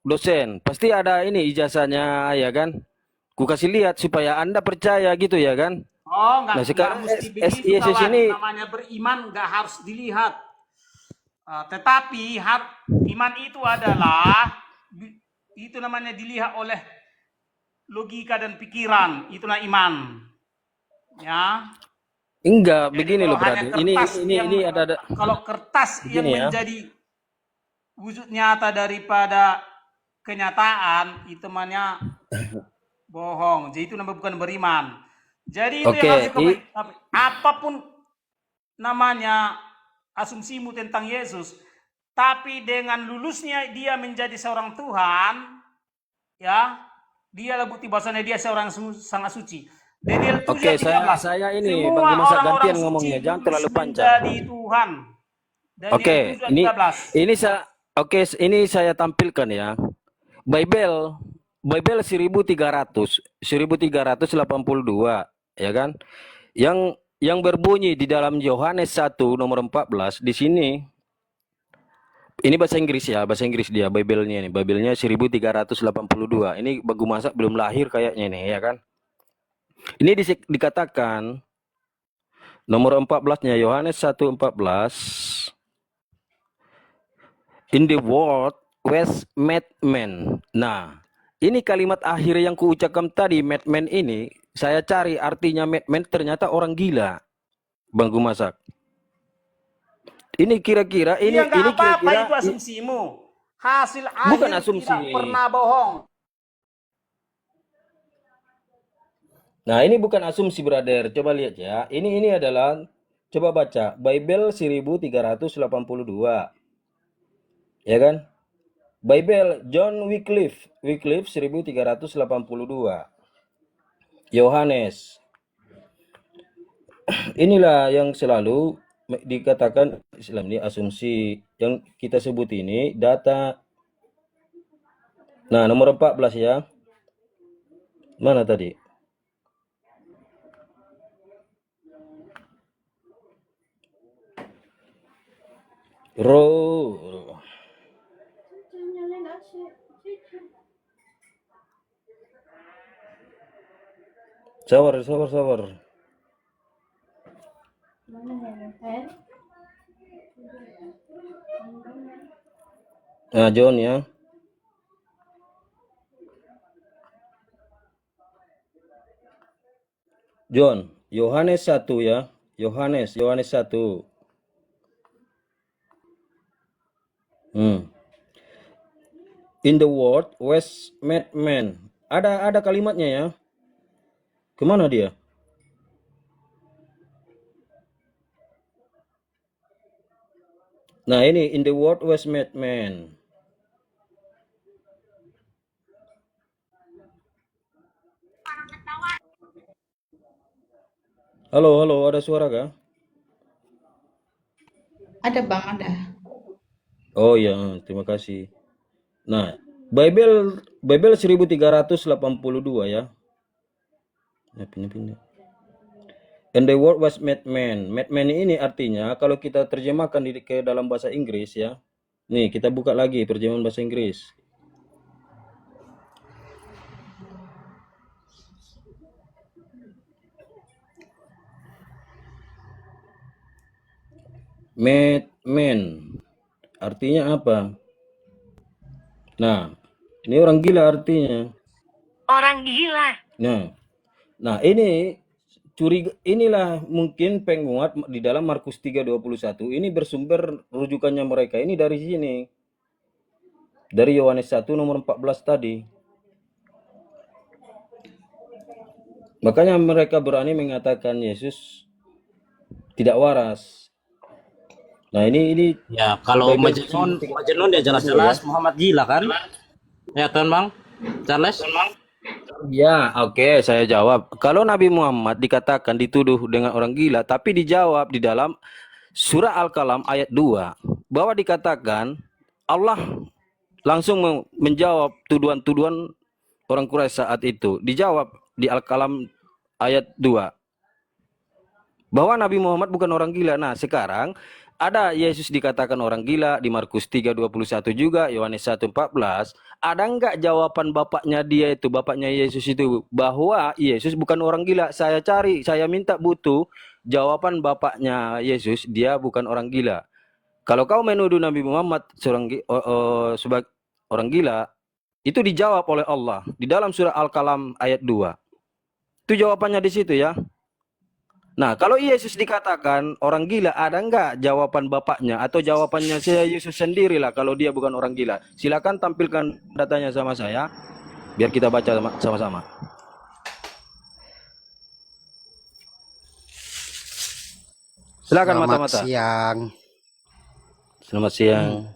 dosen. Pasti ada ini ijazahnya, ya kan? Ku kasih lihat supaya Anda percaya gitu ya kan? Oh, Nah, nggak sekarang mesti begitu, Yesus kawan. ini Namanya beriman nggak harus dilihat. Tetapi iman itu adalah itu namanya dilihat oleh logika dan pikiran. Itulah iman. Ya. enggak Jadi begini kalau loh, hanya brother. kertas Ini ada kalau kertas yang begini ya. menjadi wujud nyata daripada kenyataan itu namanya bohong. Jadi itu namanya bukan beriman. Jadi itu Oke, yang harus apapun namanya asumsimu tentang Yesus, tapi dengan lulusnya dia menjadi seorang Tuhan, ya, dia lah bukti bahwasanya dia seorang sangat suci. Daniel 7 Oke, ayat 13. saya ini Semua Bang Gumasak orang-orang gantian suci ngomongnya, jangan lulus terlalu panjang. menjadi Tuhan. Daniel Oke, 7 ayat 13. ini saya tampilkan ya. Bible 1382 ya kan? Yang berbunyi di dalam Yohanes 1 nomor 14 di sini. Ini bahasa Inggris ya, bahasa Inggris dia Bible-nya ini. Bible-nya 1382. Ini Bang Gumasak belum lahir kayaknya nih ya kan? Ini dikatakan nomor 14-nya Yohanes 1:14. In the world was made man. Nah, ini kalimat akhir yang kuucapkan tadi, made man ini, saya cari artinya made man ternyata orang gila. Bang Gumasak. Ini kira-kira ini Iya, nggak ini apa-apa kira-kira itu asumsimu. Hasil Bukan akhir asumsi. tidak pernah bohong. Nah, ini bukan asumsi, brother. Coba lihat ya. Ini adalah coba baca Bible 1382. Ya kan? Bible John Wycliffe 1382. Yohanes. Inilah yang selalu dikatakan Islam ini asumsi yang kita sebut ini data. Nah, nomor 14 ya. Mana tadi? Sabar, sabar, sabar. Nah, John ya. John, Yohanes 1 ya. Yohanes 1. In the world was made man. Ada kalimatnya ya. Kemana dia? Nah, ini in the world was made man. Halo, halo, ada suara kah? Ada bang, ada. Oh iya, terima kasih. Nah, Bible 1382 ya. Nah, pindah. And the word was made man. Made man ini artinya kalau kita terjemahkan ke dalam bahasa Inggris ya. Nih, kita buka lagi terjemahan bahasa Inggris. Made man artinya apa? Nah, ini orang gila artinya. Orang gila. Nah, ini inilah mungkin penguat di dalam Markus 3:21 ini bersumber rujukannya mereka ini dari sini. Dari Yohanes 1 nomor 14 tadi. Makanya mereka berani mengatakan Yesus tidak waras. Nah, ini Ya, kalau Majnun ya jelas-jelas Muhammad gila kan? Ya, Tuan Bang. Charles. ya, oke, saya jawab. Kalau Nabi Muhammad dikatakan dituduh dengan orang gila, tapi dijawab di dalam surah Al-Qalam ayat 2 bahwa dikatakan Allah langsung menjawab tuduhan-tuduhan orang Quraisy saat itu. Dijawab di Al-Qalam ayat 2 bahwa Nabi Muhammad bukan orang gila. Nah, sekarang ada Yesus dikatakan orang gila di Markus 3:21 juga, Yohanes 1:14. Ada enggak jawaban bapaknya dia itu, bapaknya Yesus itu, bahwa Yesus bukan orang gila? Saya cari, saya minta butuh jawaban bapaknya Yesus, dia bukan orang gila. Kalau kau menuduh Nabi Muhammad sebagai orang gila, itu dijawab oleh Allah di dalam surah Al-Qalam ayat 2. Itu jawabannya di situ ya. Nah, kalau Yesus dikatakan orang gila, ada enggak jawaban bapaknya atau jawabannya saya Yesus sendirilah kalau dia bukan orang gila? Silakan tampilkan datanya sama saya, biar kita baca sama-sama. Silakan mata-mata. Siang. Selamat siang.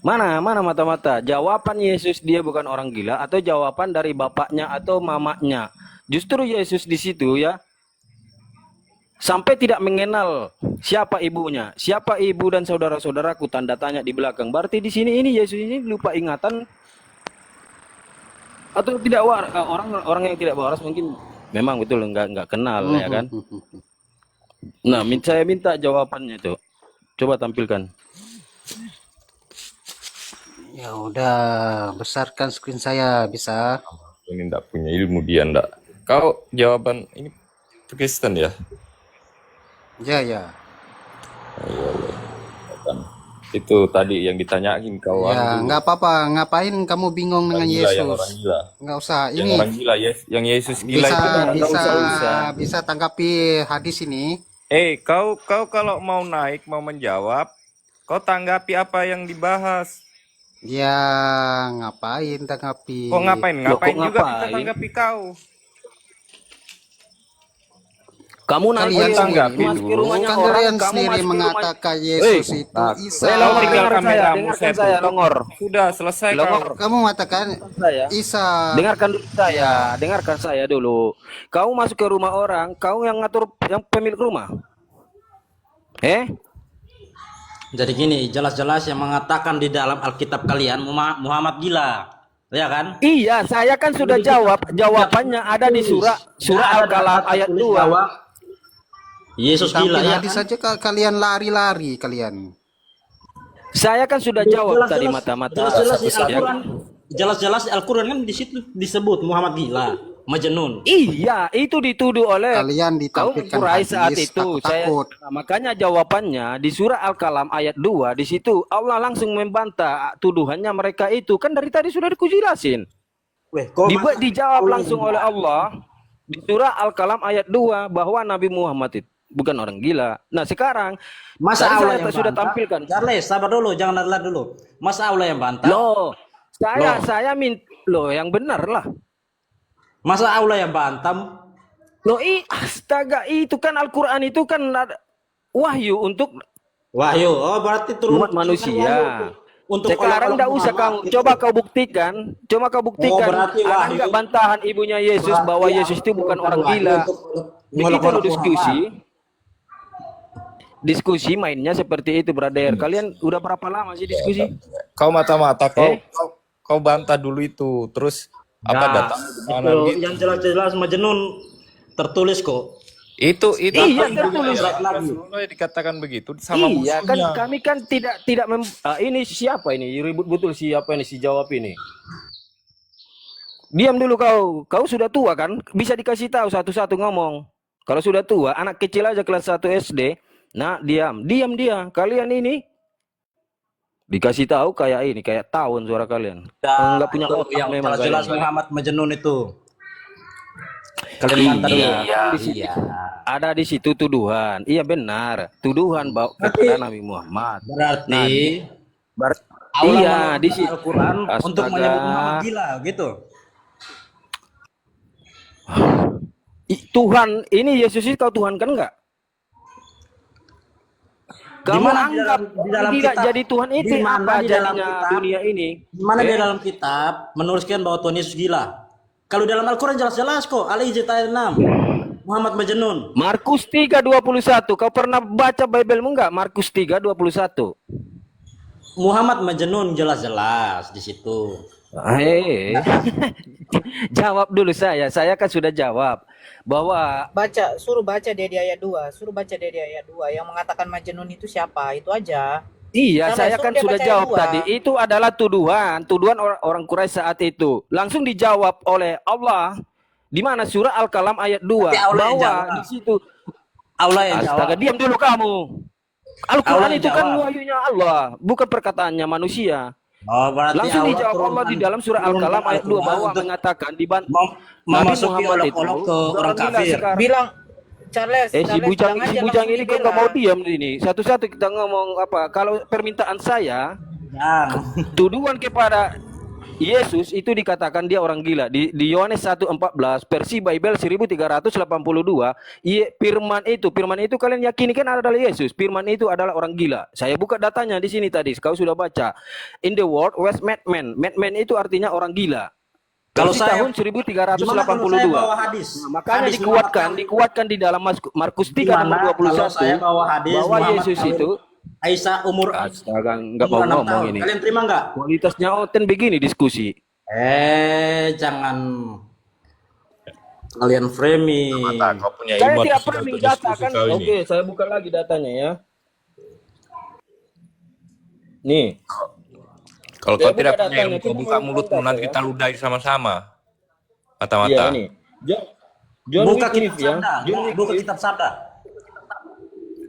Mana mata-mata? Jawaban Yesus dia bukan orang gila atau jawaban dari bapaknya atau mamanya? Justru Yesus di situ ya sampai tidak mengenal siapa ibunya, siapa ibu dan saudara-saudaraku, tanda tanya di belakang. Berarti di sini ini Yesus ini lupa ingatan atau tidak waras? Orang yang tidak waras mungkin memang betul nggak kenal ya kan? Nah, saya minta jawabannya itu. Coba tampilkan. Ya udah, besarkan screen saya bisa. Ini enggak punya ilmu dia enggak. Kau jawaban ini Kristen ya? Ya. Iya. Kan. Itu tadi yang ditanyain kau. Ya, nggak apa-apa. Ngapain kamu bingung dengan Yang Yesus? orang gila. Nggak usah. Yang Ini orang gila, yang Yesus gila itu kan nggak usah. bisa tanggapi hadis ini. kau kalau mau naik, mau menjawab, kau tanggapi apa yang dibahas. Ya, ngapain tanggapi? Kok ngapain? Ngapain kok juga kita ngapain? tanggapi kau. Kamu naik Kalian tanggapi sendiri masuk ke rumahnya kan orang, kalian kamu sendiri masuk ke rumah. mengatakan Yesus itu nah, Isa. Longor, tinggal Dengarkan saya, kameramu dengarkan saya saya, tutup. Longor. Sudah selesai Longor. kau. Kamu mengatakan Saya. Isa. Dengarkan saya dulu. Kau masuk ke rumah orang, kau yang ngatur yang pemilik rumah. Jadi gini, jelas-jelas yang mengatakan di dalam Alkitab kalian Muhammad gila. Ya kan? Iya, saya kan sudah jawab. Jawabannya ada di surah Al-Qalam ayat 2. Yesus Tampil gila ya hadis kan? saja kalian lari-lari kalian. Saya kan sudah jawab tadi mata-mata. Jelas-jelas di Ya. Al-Quran, jelas-jelas di Al-Quran kan di situ disebut Muhammad gila, majnun. Iya, itu dituduh oleh Kalian kaum ditampilkan Quraisy saat hadis, itu. takut-takut. Makanya jawabannya di surah Al-Qalam ayat 2 di situ Allah langsung membantah tuduhannya mereka itu. Kan dari tadi sudah dikujelasin. Weh, kok Dijawab langsung oleh Allah di surah Al-Qalam ayat 2 bahwa Nabi Muhammad itu bukan orang gila. Nah, sekarang masa tadi Allah saya yang sudah bantah? tampilkan. Charles, sabar dulu, jangan lari dulu. Masa Allah yang bantah? Loh, saya minta loh yang benar lah. Masa Allah yang bantah? Loh, astaga, itu kan Al-Qur'an itu kan ada wahyu untuk Wahyu, oh berarti turun umat manusia. Untuk Sekarang oleh-oleh enggak usah Muhammad, kamu gitu. coba kau buktikan berarti ada wahyu. enggak bantahan ibunya Yesus Berarti bahwa Yesus itu bukan orang wahyu gila. untuk Begitu oleh-oleh loh diskusi. Muhammad. Diskusi mainnya seperti itu, brother. Kalian udah berapa lama sih diskusi? Kau mata-mata, kau bantah dulu itu, terus apa data mana Itu gitu. yang jelas-jelas majnun tertulis kok. Itu Iya, apa tertulis. Rasulullah dikatakan begitu sama Iya, kan musuhnya. kami kan tidak ini siapa ini? Ribut betul siapa ini si jawab ini. Diam dulu kau. Kau sudah tua kan? Bisa dikasih tahu satu-satu ngomong. Kalau sudah tua, anak kecil aja kelas 1 SD. Nah, diam dia. Kalian ini dikasih tahu kayak ini, kayak tahun suara kalian. Enggak punya Itu otak yang memang jelas kalian. Muhammad majnun itu. Kalian bantah dulu. Iya. Ada di situ tuduhan. Iya benar. Tuduhan kepada Nabi Muhammad. Berarti Iya, iya di situ. Al-Quran untuk Astaga. menyebut Muhammad gila gitu. Tuhan, ini Yesus itu kau Tuhan kan enggak? Kamu Dimana anggap di dalam tidak kitab? jadi Tuhan itu Dimana apa di dalam jadinya kitab? dunia ini? Di mana di dalam kitab menuliskan bahwa Tuhan Yesus gila? Kalau dalam Al-Quran jelas-jelas kok. Al-Ijaz ayat 6. Muhammad majnun. Markus 3:21. Kau pernah baca Biblemu enggak? Markus 3:21. Muhammad majnun jelas-jelas di situ. Jawab dulu saya. Saya kan sudah jawab bahwa Suruh baca dia di ayat 2. Suruh baca dia di ayat 2. Yang mengatakan Majnun itu siapa? Itu aja. iya, Sama, saya suruh kan dia sudah baca jawab ayat 2. tadi. Itu adalah tuduhan orang Quraisy saat itu. Langsung dijawab oleh Allah di mana surah Al-Qalam ayat 2 Tapi Allah yang bahwa jawab. di situ Allah yang astaga, jawab. diam dulu kamu. Al-Quran Allah yang itu kan jawab. wahyunya Allah, bukan perkataannya manusia. Oh, berarti Langsung Allah dijawab Allah di dalam surah Al-Qalam ayat 2 bahwa untuk mengatakan Nabi memasuki Muhammad itu olok-olok ke orang orang gila kafir. sekarang. Bilang Charles, Si Charles, bujang bilang si aja bujang langsung ini kok dibela. nggak mau diam di sini. Satu-satu kita ngomong apa? Kalau permintaan saya, Jangan. tuduhan kepada Yesus itu dikatakan dia orang gila. Di Yohanes 1:14 versi Bible 1382, firman itu kalian yakini kan adalah Yesus. Firman itu adalah orang gila. Saya buka datanya di sini tadi. Kau sudah baca. In the world was madman. Madman itu artinya orang gila. Kalau Versi saya tahun 1382. gimana kalau saya bawa hadis? Nah, makanya Hadis dikuatkan di dalam Markus 3 Gimana nomor kalau saya 21 bawa hadis bahwa Muhammad Yesus kawin itu Aisyah umur astaga nggak mau 6 ngomong tahun. ini. Kalian terima nggak? Kualitasnya Oten begini diskusi. Jangan kalian framing. Mata, kau punya Saya ilmu tidak apa pernah untuk data diskusi kan. kau ini? Oke, saya buka lagi datanya ya. Nih, Kalau Saya kau tidak buka punya datanya, ilmu, kita kau buka main mulutmu data nanti ya. kita ludahi sama-sama. iya Mata-mata. nih. John Buka Wycliffe kitab ya. sabda. Buka kitab sabda.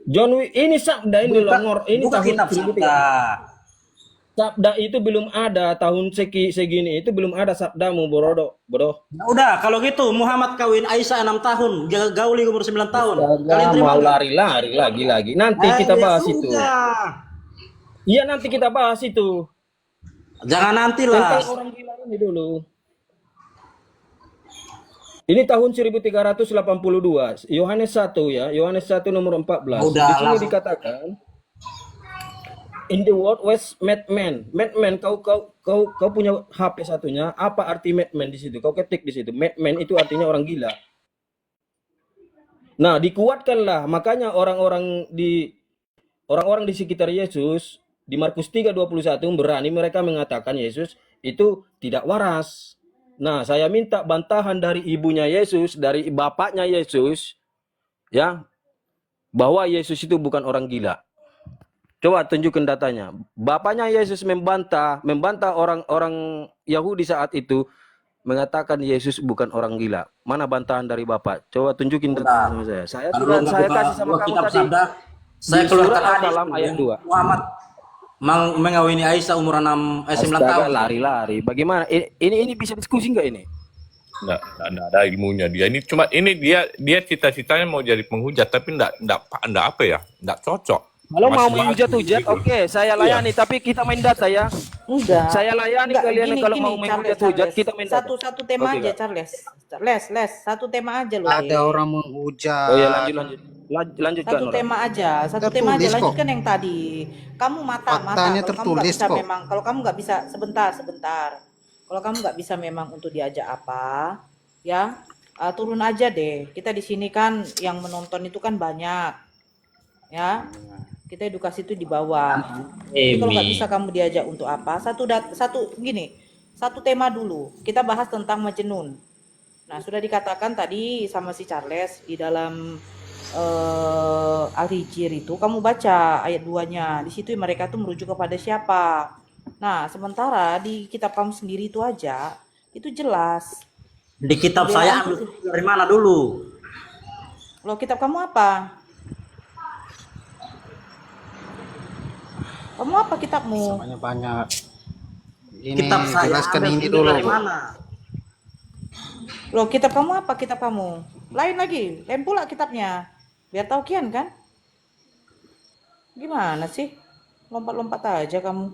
John Wycliffe ini sabda ini longor ini Buka tahun kitab 1300. sabda. Sabda itu belum ada tahun segini itu belum ada sabdamu bodoh. Nah, udah kalau gitu Muhammad kawin Aisyah 6 tahun, gauli umur 9 tahun. Kalian terima mau nggak? lari lagi. Nanti kita Ya bahas itu. sudah. Iya nanti kita bahas itu. Jangan nantilah. Tentang orang gila ini dulu. Ini tahun 1382. Yohanes 1 ya. Yohanes 1 nomor 14. Udah, Di sini langsung. dikatakan in the world was madman. Madman kau punya HP satunya. Apa arti madman di situ? Kau ketik di situ. Madman itu artinya orang gila. Nah, dikuatkanlah. Makanya orang-orang di sekitar Yesus di Markus 3:21 berani mereka mengatakan Yesus itu tidak waras. Nah, saya minta bantahan dari ibunya Yesus, dari bapaknya Yesus, ya, bahwa Yesus itu bukan orang gila. Coba tunjukkan datanya. Bapaknya Yesus membantah orang-orang Yahudi saat itu mengatakan Yesus bukan orang gila. Mana bantahan dari Bapak? Coba tunjukin datanya sama saya. Saya kasih sama kamu kitab tadi. sabda, saya Di keluarkan surat hadis Al-Qalam ayat 2. Muhammad mengawini Aisyah umur 9 tahun. Lari-lari. Bagaimana? Ini bisa diskusi nggak ini? Nggak ada ilmunya dia. Ini cuma dia cita-citanya mau jadi penghujat, tapi nggak apa ya? Nggak cocok. Kalau mau Masih menghujat-hujat, gitu. oke, saya layani. Tapi kita main data ya. Enggak. Saya layani Enggak, kalian gini, kalau gini, mau menghujat-hujat, Charles. kita main data. Satu tema Oke, aja, Kak. Charles. Les, satu tema aja loh. Ada orang menghujat. Oh ya, lanjut Kak Satu Nora. tema aja, satu Tertulis tema aja. kok. Lanjutkan yang tadi. Kamu mata. Faktanya Kalau kamu nggak tertulis bisa kok. memang, kalau kamu nggak bisa sebentar. Kalau kamu nggak bisa memang untuk diajak apa, ya turun aja deh. Kita di sini kan yang menonton itu kan banyak, ya. Kita edukasi itu di bawah. Jadi kalau nggak bisa kamu diajak untuk apa? Satu tema dulu. Kita bahas tentang Majnun. Nah, sudah dikatakan tadi sama si Charles di dalam Al-Hijr itu, kamu baca ayat 2-nya. Di situ mereka tuh merujuk kepada siapa. Nah, sementara di kitab kamu sendiri itu aja, itu jelas. Di kitab saya ambil dari mana dulu? Loh, kitab kamu apa? Kamu apa kitabmu? Banyak. Ini Kitab saya jelaskan ambil ini sendiri dulu. dari mana? Loh, kitab kamu apa? Kitab kamu? Lain lagi, lain pula kitabnya. Biar tahu kian kan? Gimana sih? Lompat-lompat aja kamu.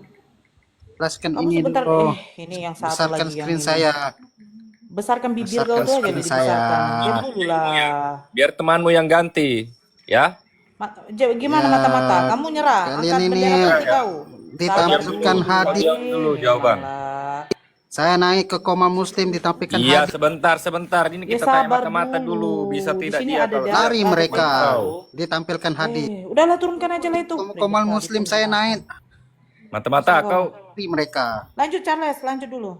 Jelaskan Kamu ini sebentar, dulu. ini yang satu Besarkan lagi yang screen ini. saya. Besarkan bibir Besarkan kau tuh aja screen dibesarkan. saya. Diam dulu lah. Biar temanmu yang ganti, ya. Gimana Ya, mata-mata? Kamu nyerah? kalian Angkat ini bendera putih kau. ditampilkan hadis. Dulu jawaban. Alah. Saya naik ke koma muslim ditampilkan Iya, hadis. sebentar. Ini Ya kita tanya sabar mata-mata dulu. Bisa dulu. Di tidak sini dia ada kalau data. Lari mereka. tahu. Ditampilkan hadis. Udahlah turunkan aja lah itu. Komal muslim saya naik. Mata-mata kau Lari mereka. Lanjut Charles, lanjut dulu.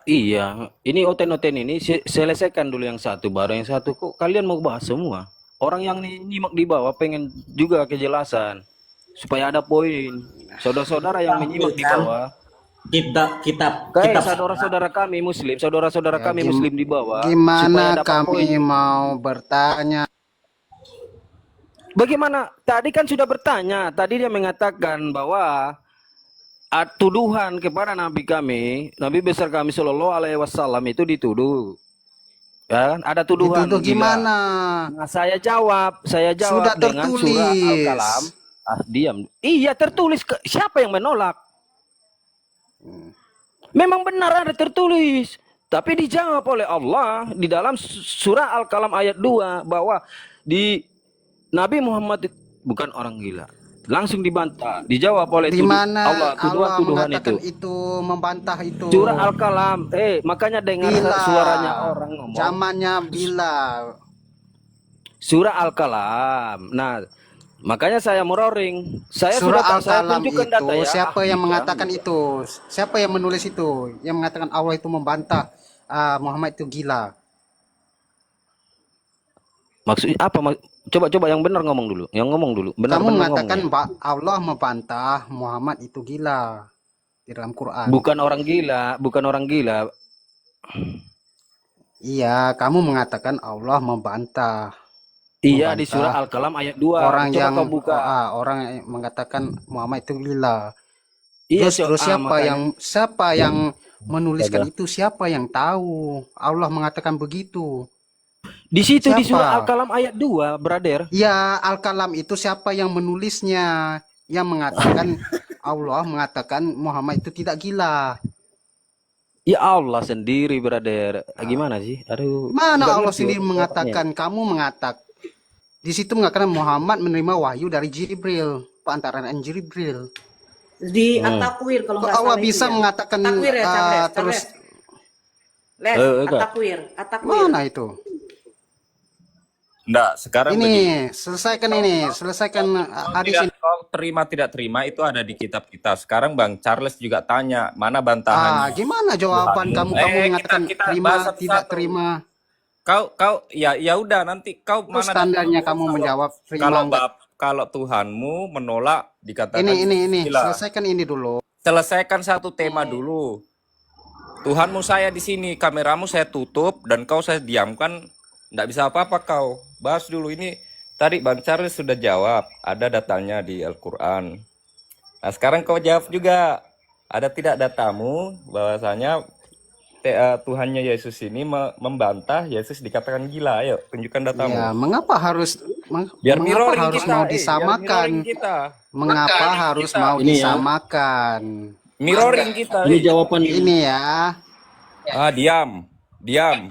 Iya, ini oten-oten ini selesaikan dulu yang satu, baru yang satu. Kok kalian mau bahas semua? Orang yang nyimak di bawah pengen juga kejelasan supaya ada poin. Saudara-saudara yang menyimak di bawah, Kitab kayak saudara-saudara kami Muslim, saudara-saudara kami Muslim di bawah, supaya Gimana dapat kami poin. mau bertanya? Bagaimana? Tadi kan sudah bertanya. Tadi dia mengatakan bahwa tuduhan kepada Nabi kami, Nabi besar kami Shallallahu Alaihi Wasallam itu dituduh. Ya kan? Ada tuduhan. Dituduh gila. gimana? Nah, saya jawab Sudah dengan surah tertulis. Al-Qalam. Diam. Iya, tertulis. Siapa yang menolak? Memang benar ada tertulis. Tapi dijawab oleh Allah di dalam surah Al-Qalam ayat 2 bahwa di Nabi Muhammad bukan orang gila. Langsung dibantah, dijawab oleh Di mana Allah tuduhan-tuduhan mengatakan itu. itu membantah itu? Surah Al-Qalam. Makanya dengar Bila. suaranya orang ngomong. Zamannya bila. Surah Al-Qalam. Nah, makanya saya merorong. Saya Surah saya Al-Qalam tunjukkan itu data ya. siapa yang Iya. mengatakan itu? Siapa yang menulis itu? Yang mengatakan Allah itu membantah Muhammad itu gila. Maksudnya apa? Coba yang benar ngomong dulu. Yang ngomong dulu. Benar Kamu benar mengatakan ngomong. Allah membantah Muhammad itu gila di dalam Quran. Bukan orang gila, bukan orang gila. Iya, kamu mengatakan Allah membantah. Iya, di Membantah surah Al-Qalam ayat 2. orang Coba yang kau buka. orang yang mengatakan Muhammad itu gila. Iya, Terus siapa makanya. siapa yang menuliskan itu? Siapa yang tahu? Allah mengatakan begitu. Di situ di Siapa? surah Al-Qalam ayat 2, brother. Ya, Al-Kalam itu siapa yang menulisnya? Yang mengatakan Allah mengatakan Muhammad itu tidak gila. Ya Allah sendiri, brother. Gimana sih? Aduh. Mana nggak Allah ngerti sendiri orang mengatakan? Kamu mengatakan di situ mengatakan Muhammad menerima wahyu dari Jibril, perantaraan Jibril. Di At-Takwir kalau Kok nggak Allah salah bisa itu ya. mengatakan At-Takwir ya, Charles. terus Les, Kak. At-Takwir. mana itu? enggak, sekarang begini. Ini selesaikan hadis ini. Kau terima tidak terima itu ada di kitab kita. Sekarang Bang Charles juga tanya, mana bantahannya? Gimana jawaban kamu? Kamu kita mengatakan terima bahas tidak satu-satu. terima. ya udah nanti kau Itu mana standarnya datamu kamu kalau menjawab kalau Freeman. kalau Tuhanmu menolak dikatakan Ini, gila. selesaikan ini dulu. Selesaikan satu tema dulu. Tuhanmu saya di sini, kameramu saya tutup dan kau saya diamkan, nggak bisa apa-apa kau. Bahas dulu ini. Tadi Bang Charles sudah jawab, ada datanya di Al-Quran. Nah sekarang kau jawab juga, ada tidak datamu bahwasanya Tuhannya Yesus ini membantah Yesus dikatakan gila? Ayo tunjukkan datamu. Ya, mengapa harus Biar mengapa mirroring harus kita, mau biar disamakan? mirroring kita. Mengapa harus kita. mau Ini ya. disamakan? Mirroring kita. Ini jawaban Ini ya. Diam.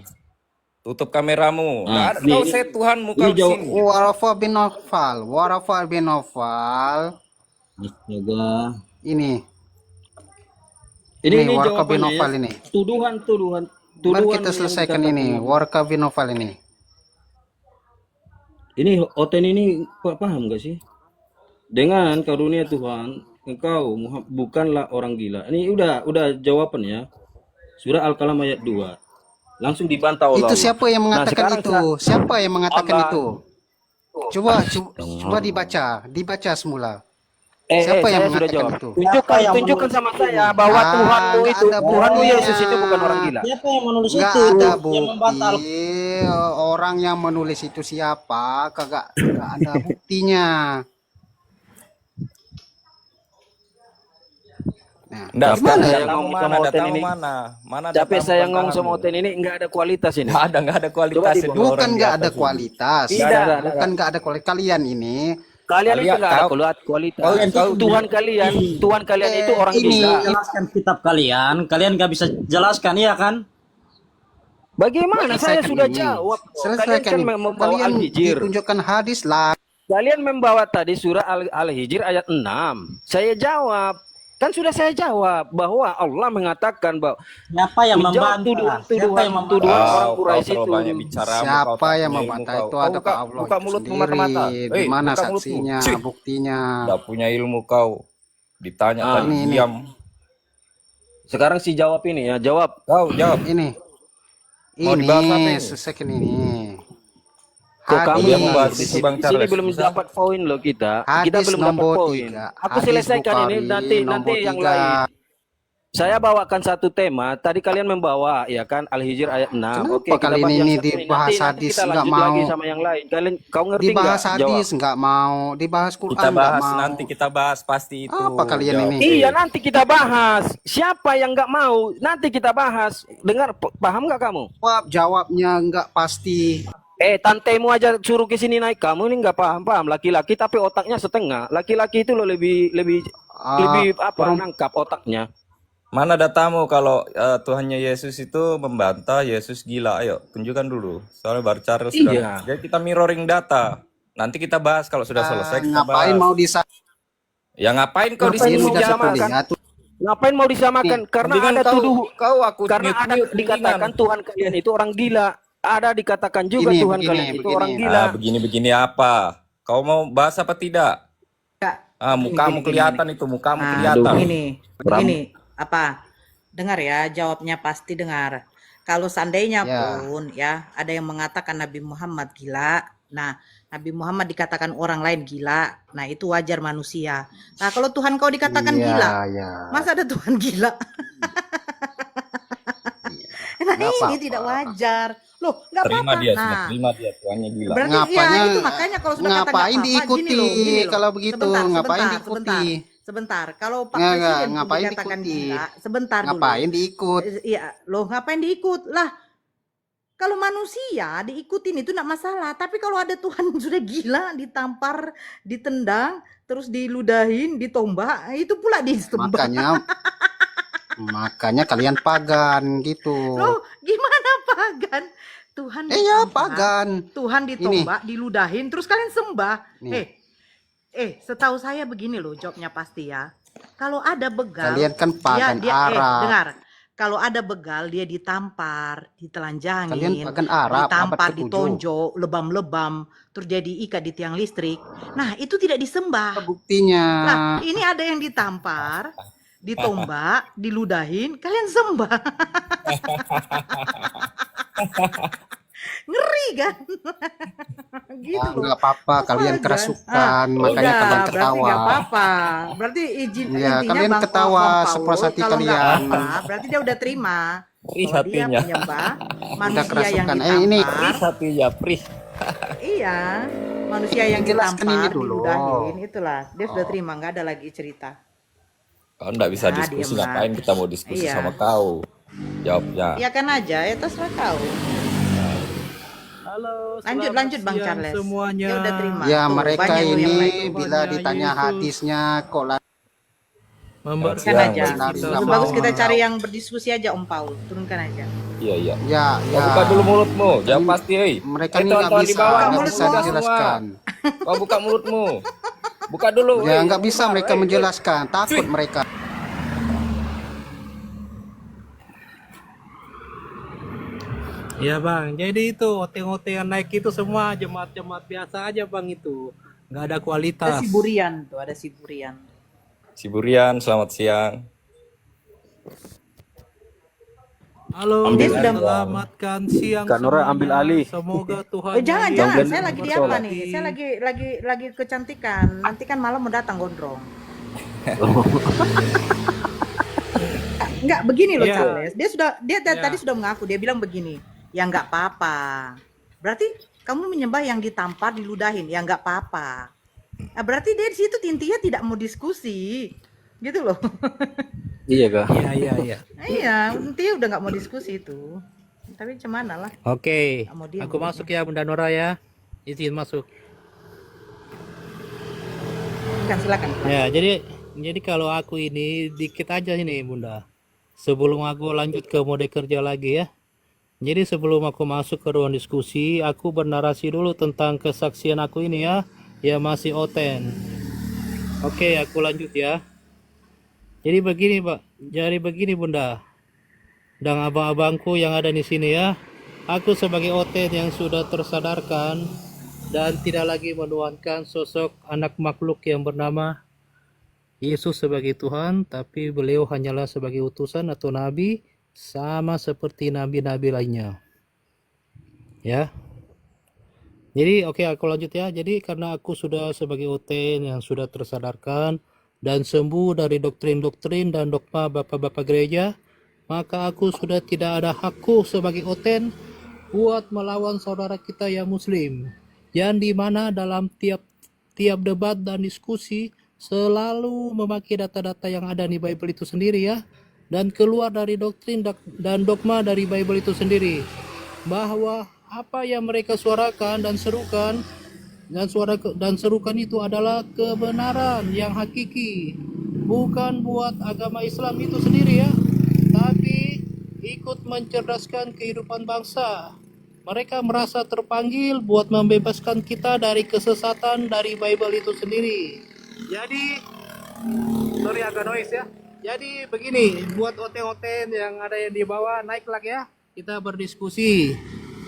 Tutup kameramu. Nggak ada, ini- kau saya Tuhanmu ini kau di jawab- sini. Warafa bin Nawfal. Astaga. Ini. Ini Warqa bin jawabannya Nawfal ya. ini. Tuduhan. Mari kita yang selesaikan dikatakan. ini. Warqa bin Nawfal ini. Ini Oten ini paham gak sih? Dengan karunia Tuhan, engkau bukanlah orang gila. Ini udah jawabannya. Surah Al-Qalam ayat 2. Langsung dibantah oleh Itu Allah. siapa yang mengatakan sekarang itu? Siapa yang mengatakan Allah. itu? Coba dibaca semula. saya Siapa yang sudah mengatakan jawab. itu? Tunjukkan sama saya bahwa Ah, Tuhanmu nggak itu, ada Tuhanmu buktinya. Yesus itu bukan orang gila. Siapa yang menulis Nggak itu? ada Yang membantah bukti. Orang yang menulis itu siapa? Nggak ada buktinya. Nah, Nggak, Tapi sekarang saya datamu ngomong mana? sama Oten Datamu ini. mana? Mana Tapi datamu saya ngomong sama bantahmu? Oten ini nggak ada kualitas ini. Nggak ada kualitasnya. Coba dua orang bukan di nggak atas ada ini. kualitas. Tidak. Bukan nggak ada kualitas. Kalian ini Kalian itu Kalian nggak ada tahu- kualitas. kau Tuhan kalian itu orang ini gila. jelaskan kitab kalian nggak bisa jelaskan, iya kan? Bagaimana saya selesaikan sudah ini. jawab? Kalian Selesaikan kan ini. membawa Kalian Al-Hijr. ditunjukkan hadis lah. Kalian membawa tadi surah Al-Hijr ayat 6. Saya jawab. Kan sudah saya jawab bahwa Allah mengatakan bahwa Siapa yang menjawab membantah? Siapa yang membantah? tuduhan orang Kau Quraisy terlalu itu. banyak bicara. Siapa yang membantah itu ada Pak Allah buka itu mulutmu sendiri. mata-mata. Di mana buka mulutmu. saksinya, Cih. buktinya? Nggak punya ilmu kau. Ditanya tadi ini. diam. Sekarang si jawab ini ya, jawab. Kau jawab. Ini. Mau dibahas apa ini? Selesaikan ini. Kok kamu yang yang membahas di itu, sini, Bang di sini Charles? belum Bisa? dapat poin loh kita. Kita Hadis belum dapat nomor poin. 3. Aku selesaikan ini nanti yang lain. Saya bawakan satu tema. Tadi kalian membawa ya kan Al-Hijr ayat 6. Kenapa Oke, kita kali bahas ini yang satu dibahas Nanti hadis kita nggak lanjut lagi mau? sama yang lain. Kau ngerti Dibahas nggak? hadis Jawab. nggak mau, dibahas Quran Kita nggak bahas mau. nanti kita bahas pasti itu. Apa kalian Jawab. ini? Iya, nanti kita bahas. Siapa yang nggak mau? Nanti kita bahas. Dengar, paham nggak kamu? Jawabnya nggak pasti. Tantemu aja suruh ke sini naik. Kamu ini nggak paham laki-laki, tapi otaknya setengah. Laki-laki itu loh lebih nangkap otaknya. Mana datamu kalau Tuhannya Yesus itu membantah Yesus gila? Ayo tunjukkan dulu. Soalnya Bang Charles sudah. Iya. Jadi kita mirroring data. Nanti kita bahas kalau sudah selesai kita Ngapain bahas. mau disamakan? Ya ngapain kau di Ngapain sini mau jangan disamakan? Ngapain mau disamakan? Karena Mendingan ada tuduh. kau aku Karena mute-mute, ada dikatakan mendingan. Tuhan kalian itu orang gila. Ada dikatakan juga Begini, Tuhan begini, kalian itu begini. orang gila. Begini-begini apa? Kau mau bahas apa tidak? Mukamu Gini. kelihatan itu, mukamu Nah, kelihatan. Ini apa? Dengar ya, jawabnya pasti dengar. Kalau seandainya Ya. pun ya ada yang mengatakan Nabi Muhammad gila, nah Nabi Muhammad dikatakan orang lain gila, nah itu wajar manusia. Nah kalau Tuhan kau dikatakan Iya, gila, ya. masa ada Tuhan gila? Nah Nggak ini apa-apa. tidak wajar. Loh, nggak Terima apa-apa. dia, Nah, sudah terima dia, Tuhannya gila. berarti Ngapanya- ya itu makanya kalau sudah kata nggak ngapain apa-apa, diikuti gini loh. kalau begitu? Ngapain diikuti? Sebentar. Kalau Pak Nggak, Presiden pun ngapain dikatakan diikuti? gila, sebentar dulu. Ngapain diikut? Iya, loh ngapain diikut? Lah, kalau manusia diikutin itu enggak masalah. Tapi kalau ada Tuhan sudah gila, ditampar, ditendang, terus diludahin, ditombak, itu pula disembah. Makanya kalian pagan gitu. Loh, gimana pagan? Tuhan Iya, ditampar, pagan. Tuhan ditombak, diludahin, terus kalian sembah. Nih. Setahu saya begini loh jawabnya pasti ya. Kalau ada begal, Kalian kan pagan Arab. dengar. Kalau ada begal dia ditampar, ditelanjangin, Kalian pagan Arab, ditampar, abad ke-7. ditonjok, lebam-lebam, terus jadi ikat di tiang listrik. Nah, itu tidak disembah. Buktinya. Nah, ini ada yang ditampar, ditombak, diludahin, kalian sembah. memahami kan? Gitu Ya, loh. nggak apa-apa, Apa kalian aja. kerasukan, makanya Udah, kalian berarti ketawa. nggak apa-apa. Berarti izin Ya, intinya kalian Bang ketawa Paul, sepuas hati kalau nggak kalian. apa-apa, berarti dia udah terima Perih bahwa dia hatinya. penyembah Udah manusia yang kerasukan. Ini ditampar. Perih hatinya, perih. Iya, manusia yang jelaskan ini ditampar, dulu. diludahin, itulah. Dia sudah terima, nggak ada lagi cerita. Kau nggak bisa Nah, diskusi, diem lah. ngapain kita mau diskusi Iya. sama kau? Jawabnya. Iya kan aja, ya terserah kau. Halo, Lanjut Bang siang Charles. semuanya. Dia udah terima. Ya, Tuh, mereka banyak tuh yang ini lain. bila Tuhannya ditanya Yesus. hadisnya kok Memberkati Turunkan aja. Siang, Bang. kita Nggak Bagus mau kita semua. cari yang berdiskusi aja Om Paul. Turunkan aja. Iya, iya. ya, Kau ya. buka dulu mulutmu, jangan pasti, hei. Mereka Hei, ini nggak teman-teman di bisa, bawah, nggak kamu bisa buka semua. dijelaskan. Kau buka mulutmu. Buka dulu. Ya, hei. nggak bisa mereka Hei, hei. menjelaskan, takut mereka. Ya Bang, jadi itu OT-OT yang naik itu semua jemaat-jemaat biasa aja Bang itu. Nggak ada Ada kualitas. si Burian tuh, ada si Burian. Si Burian, selamat siang. Halo, Dia sudah selamatkan siang Kak Nora ambil semuanya. alih. Semoga Tuhan Oh, jangan, Yang jangan. Glenn Saya lagi di Marsola. apa nih? Saya lagi kecantikan. Nanti kan malam mau datang gondrong. Enggak, begini loh Iya. Charles. Dia Iya. tadi sudah mengaku. Dia bilang begini. Ya nggak apa-apa. Berarti kamu menyembah yang ditampar, diludahin. Ya nggak apa-apa. Nah, berarti dia di situ intinya tidak mau diskusi. Gitu loh. Iya kak. Iya. Iya, intinya udah nggak mau diskusi itu. Tapi cemana lah. Oke, Nggak mau diam aku mulutnya. masuk ya Bunda Nora ya. Izin masuk. Silakan. Ya, jadi kalau aku ini dikit aja ini Bunda. Sebelum aku lanjut ke mode kerja lagi ya. Jadi sebelum aku masuk ke ruang diskusi, aku bernarasi dulu tentang kesaksian aku ini ya, yang masih oten. Oke, aku lanjut ya. Jadi begini, Pak. Jadi begini, Bunda. Dan abang-abangku yang ada di sini ya. Aku sebagai oten yang sudah tersadarkan dan tidak lagi menuhankan sosok anak makhluk yang bernama Yesus sebagai Tuhan, tapi beliau hanyalah sebagai utusan atau nabi sama seperti nabi-nabi lainnya. Ya. Jadi oke, aku lanjut ya. Jadi karena aku sudah sebagai oten yang sudah tersadarkan dan sembuh dari doktrin-doktrin dan dogma bapak-bapak gereja, maka aku sudah tidak ada hakku sebagai oten buat melawan saudara kita yang muslim. Yang dimana dalam tiap debat dan diskusi selalu memakai data-data yang ada di Bible itu sendiri ya, dan keluar dari doktrin dan dogma dari Bible itu sendiri, bahwa apa yang mereka suarakan dan serukan itu adalah kebenaran yang hakiki, bukan buat agama Islam itu sendiri ya, tapi ikut mencerdaskan kehidupan bangsa. Mereka merasa terpanggil buat membebaskan kita dari kesesatan dari Bible itu sendiri. Jadi, sorry agak noise ya. Jadi begini, buat oten-oten yang ada yang di bawah, naiklah ya. Kita berdiskusi.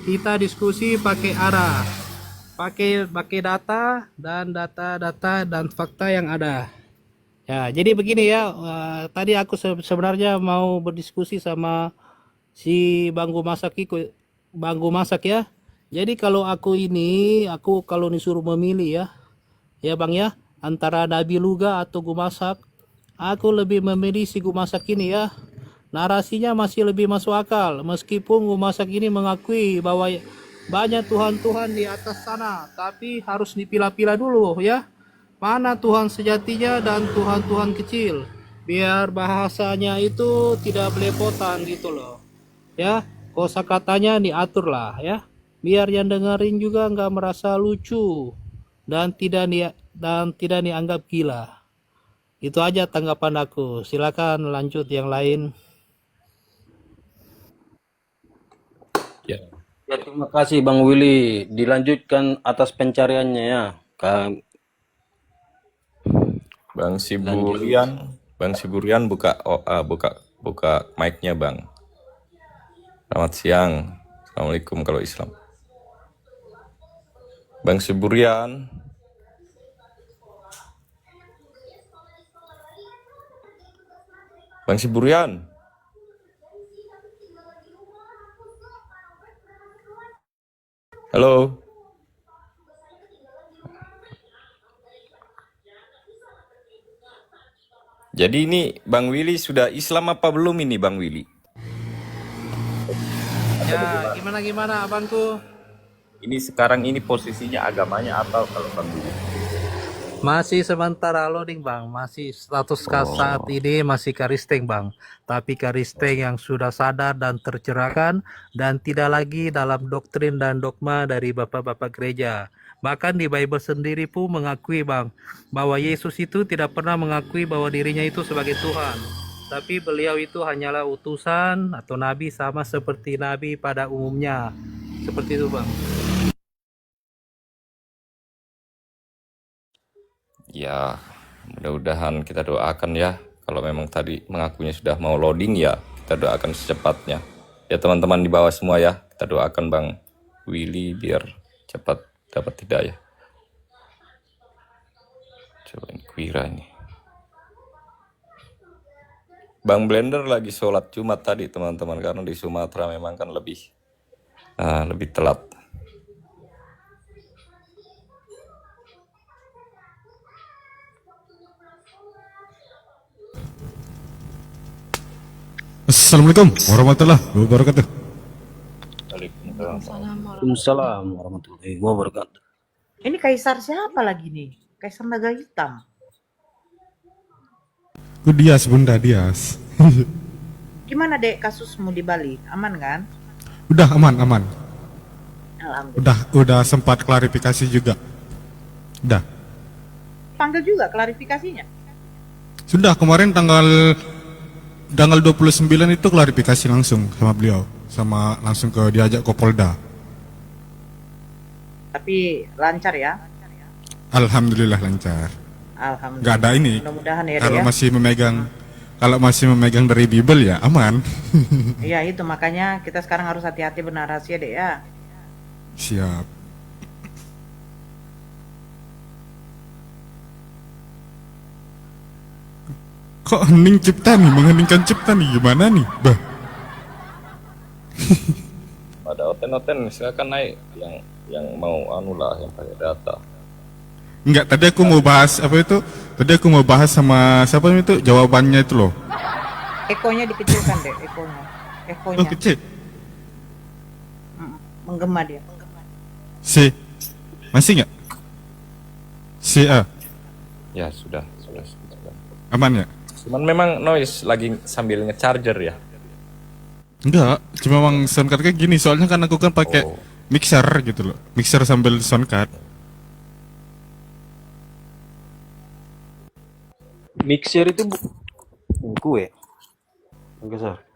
Kita diskusi pakai arah. Pakai data dan fakta yang ada. Ya, jadi begini ya. Tadi aku sebenarnya mau berdiskusi sama si Bang Gumasak ya. Jadi kalau aku kalau disuruh memilih ya Bang ya, antara Nabi Luga atau Gumasak, aku lebih memilih si Gumasak ini ya. Narasinya masih lebih masuk akal, meskipun Gumasak ini mengakui bahwa banyak Tuhan-Tuhan di atas sana, tapi harus dipilah-pilah dulu ya. Mana Tuhan sejatinya dan Tuhan-Tuhan kecil, biar bahasanya itu tidak belepotan gitu loh. Ya, kosakatanya diatur lah ya, biar yang dengerin juga nggak merasa lucu dan tidak dianggap gila. Itu aja tanggapan aku. Silakan lanjut yang lain. Ya. Ya, terima kasih Bang Willy. Dilanjutkan atas pencariannya ya. Bang Siburian buka mic-nya, Bang. Selamat siang. Assalamualaikum kalau Islam. Bang Siburian. Bang Siburian. Halo. Jadi ini Bang Willy sudah Islam apa belum ini Bang Willy? Ya, gimana abangku? Ini sekarang ini posisinya agamanya apa kalau Bang Willy? Masih sementara loading bang, masih status saat ini masih Karisteng bang. Tapi Karisteng yang sudah sadar dan tercerahkan dan tidak lagi dalam doktrin dan dogma dari bapak-bapak gereja. Bahkan di Bible sendiri pun mengakui bang, bahwa Yesus itu tidak pernah mengakui bahwa dirinya itu sebagai Tuhan. Tapi beliau itu hanyalah utusan atau nabi sama seperti nabi pada umumnya. Seperti itu bang. Ya, mudah-mudahan kita doakan ya. Kalau memang tadi mengakunya sudah mau loading ya, kita doakan secepatnya. Ya teman-teman di bawah semua ya, kita doakan Bang Willy biar cepat dapat hidayah. Coba ini Kuira ini. Bang Blender lagi sholat Jumat tadi teman-teman, karena di Sumatera memang kan lebih telat. Assalamualaikum warahmatullahi wabarakatuh. Waalaikumsalam warahmatullahi wabarakatuh. Ini kaisar siapa lagi nih? Kaisar naga hitam. Itu Dias Bunda Dias. Gimana dek kasusmu di Bali? Aman kan? Udah aman. Alhamdulillah. Udah sempat klarifikasi juga. Udah. Panggil juga klarifikasinya. Sudah kemarin tanggal 29 itu klarifikasi langsung sama beliau, sama langsung diajak ke Polda. Tapi lancar ya? Alhamdulillah lancar. Alhamdulillah. Gak ada ini. Mudah-mudahan ya. Kalau Dek, masih memegang dari Bible ya aman. Iya itu makanya kita sekarang harus hati-hati bernarasi ya dek ya. Siap. Kok hening cipta nih, mengheningkan cipta nih, gimana nih, bah? Ada oten-oten silakan naik yang mau yang pakai data. Enggak, tadi aku mau bahas apa itu? Tadi aku mau bahas sama siapa itu jawabannya itu loh. Ekonya dikecilkan dek, ekonya. Oh, kecil. Menggema dia. C. Masih enggak? C A. Ya sudah. Aman ya? Cuman memang noise lagi sambil nge-charger ya. Enggak, cuma memang soundcard kayak gini. Soalnya kan aku kan pakai mixer gitu loh. Mixer sambil soundcard. Mixer itu kue. Besar.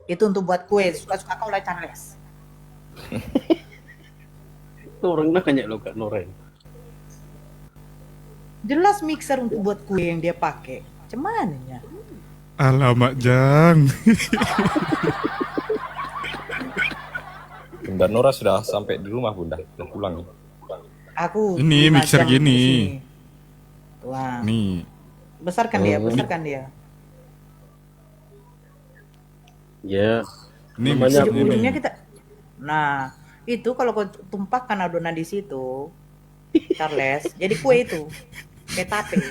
Itu untuk buat kue, suka-suka kau lah Charles. Orang nak nanya lo Kak Noren. Jelas mixer untuk buat kue yang dia pakai. Cemananya. Alamak Jang. Bunda Nora sudah sampai di rumah Bunda, udah pulang. Aku ini 5 mixer jam gini. di sini. Wah. Nih. Besarkan dia. Ya. Ini namanya mixer Ujungnya ini. kita. Nah, itu kalau kau tumpahkan adonan di situ, Charles, jadi kue itu. Kayak tape.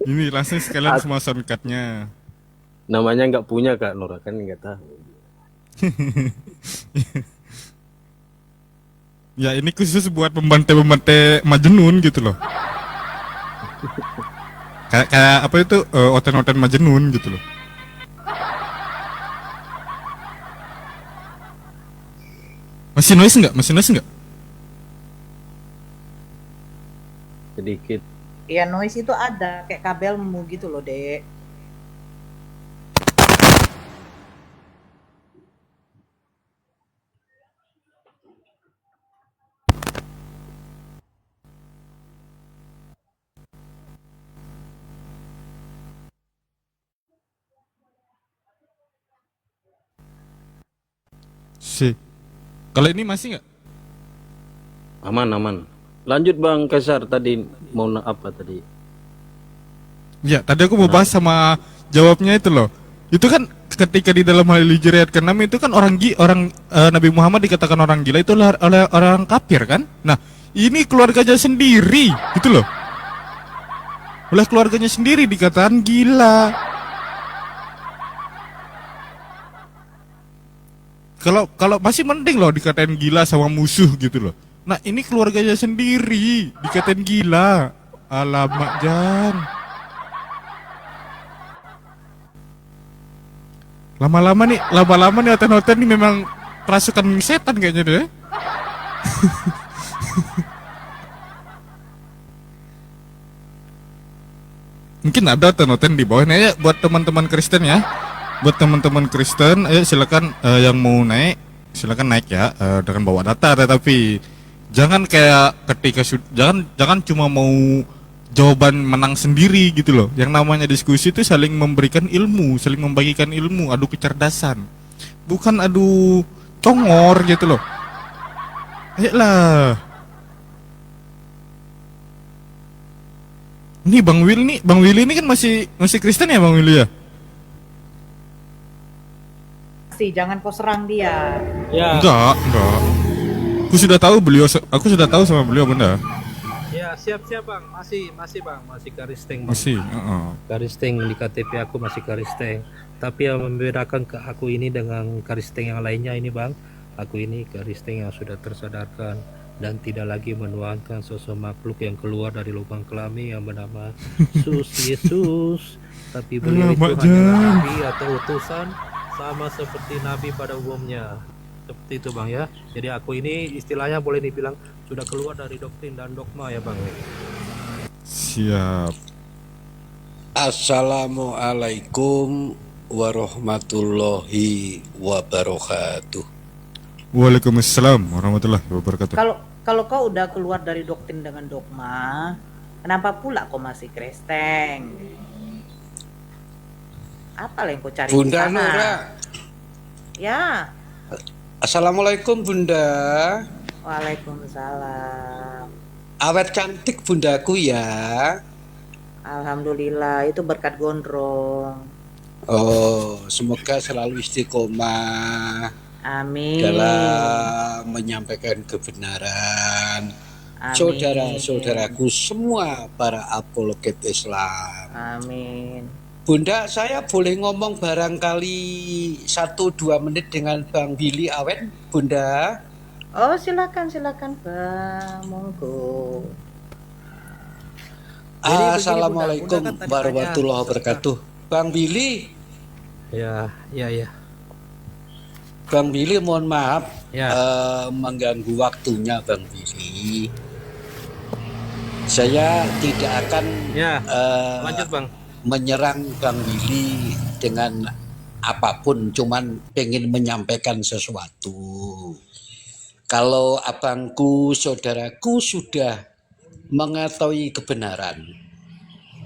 Ini langsung sekalian semua soundcardnya. Namanya nggak punya Kak Nora kan nggak tahu. Ya ini khusus buat pembantai Majnun gitu loh. kayak apa itu oten-oten Majnun gitu loh. Masih noise nggak? Sedikit. Ya noise itu ada kayak kabelmu gitu loh, Dek. Kalau ini masih nggak? Aman. Lanjut Bang Kaisar tadi mau apa tadi? Ya, tadi aku mau bahas sama jawabnya itu loh. Itu kan ketika di dalam Al-Hijr ayat ke-6 itu kan Nabi Muhammad dikatakan orang gila itu oleh orang kafir kan? Nah, ini keluarganya sendiri gitu loh. Oleh keluarganya sendiri dikatakan gila. Kalau masih mending loh dikatain gila sama musuh gitu loh. Nah, ini keluarganya sendiri dikatain gila. Alamak, Jan. Lama-lama nih hotel-hotel ini memang kerasukan setan kayaknya deh. Mungkin ada hotel-hotel di bawah ini ya buat teman-teman Kristen ya. Buat teman-teman Kristen, ayo silakan yang mau naik, silakan naik ya dengan bawa data, tetapi jangan kayak jangan cuma mau jawaban menang sendiri gitu loh. Yang namanya diskusi itu saling memberikan ilmu, saling membagikan ilmu, adu kecerdasan. Bukan adu congor gitu loh. Ayolah. Ini Bang Willy ini kan masih Kristen ya Bang Willy ya? Jangan kau serang dia. Ya. Enggak. Aku sudah tahu sama beliau Bunda. Ya, siap Bang. Masih Bang, masih Karisteng. Masih, Karisteng di KTP aku masih Karisteng. Tapi yang membedakan ke aku ini dengan Karisteng yang lainnya ini Bang, aku ini Karisteng yang sudah tersadarkan dan tidak lagi menuangkan sosok makhluk yang keluar dari lubang kelamin yang bernama Yesus, tapi beliau itu hanya nabi atau utusan sama seperti nabi pada umumnya. Seperti itu Bang ya. Jadi aku ini istilahnya boleh dibilang sudah keluar dari doktrin dan dogma ya Bang. Siap. Assalamualaikum warahmatullahi wabarakatuh. Waalaikumsalam warahmatullahi wabarakatuh. Kalau kau udah keluar dari doktrin dengan dogma, kenapa pula kau masih Kristen? Apa yang kau cari di Bunda sana? Nora. Ya. Assalamualaikum Bunda. Waalaikumsalam. Awet cantik bundaku ya. Alhamdulillah, itu berkat gondrong. Oh, semoga selalu istiqomah Amin. dalam menyampaikan kebenaran. Amin. Saudara-saudaraku semua para apologet Islam. Amin. Bunda, saya boleh ngomong barangkali 1-2 menit dengan Bang Billy Awet, Bunda? Oh, silakan Bang, monggo. Assalamualaikum warahmatullahi wabarakatuh. Bang Billy. Ya. Bang Billy, mohon maaf Ya. mengganggu waktunya Bang Billy. Saya tidak akan Lanjut Bang. menyerang Bang Willy dengan apapun, cuman pengen menyampaikan sesuatu. Kalau abangku, saudaraku sudah mengetahui kebenaran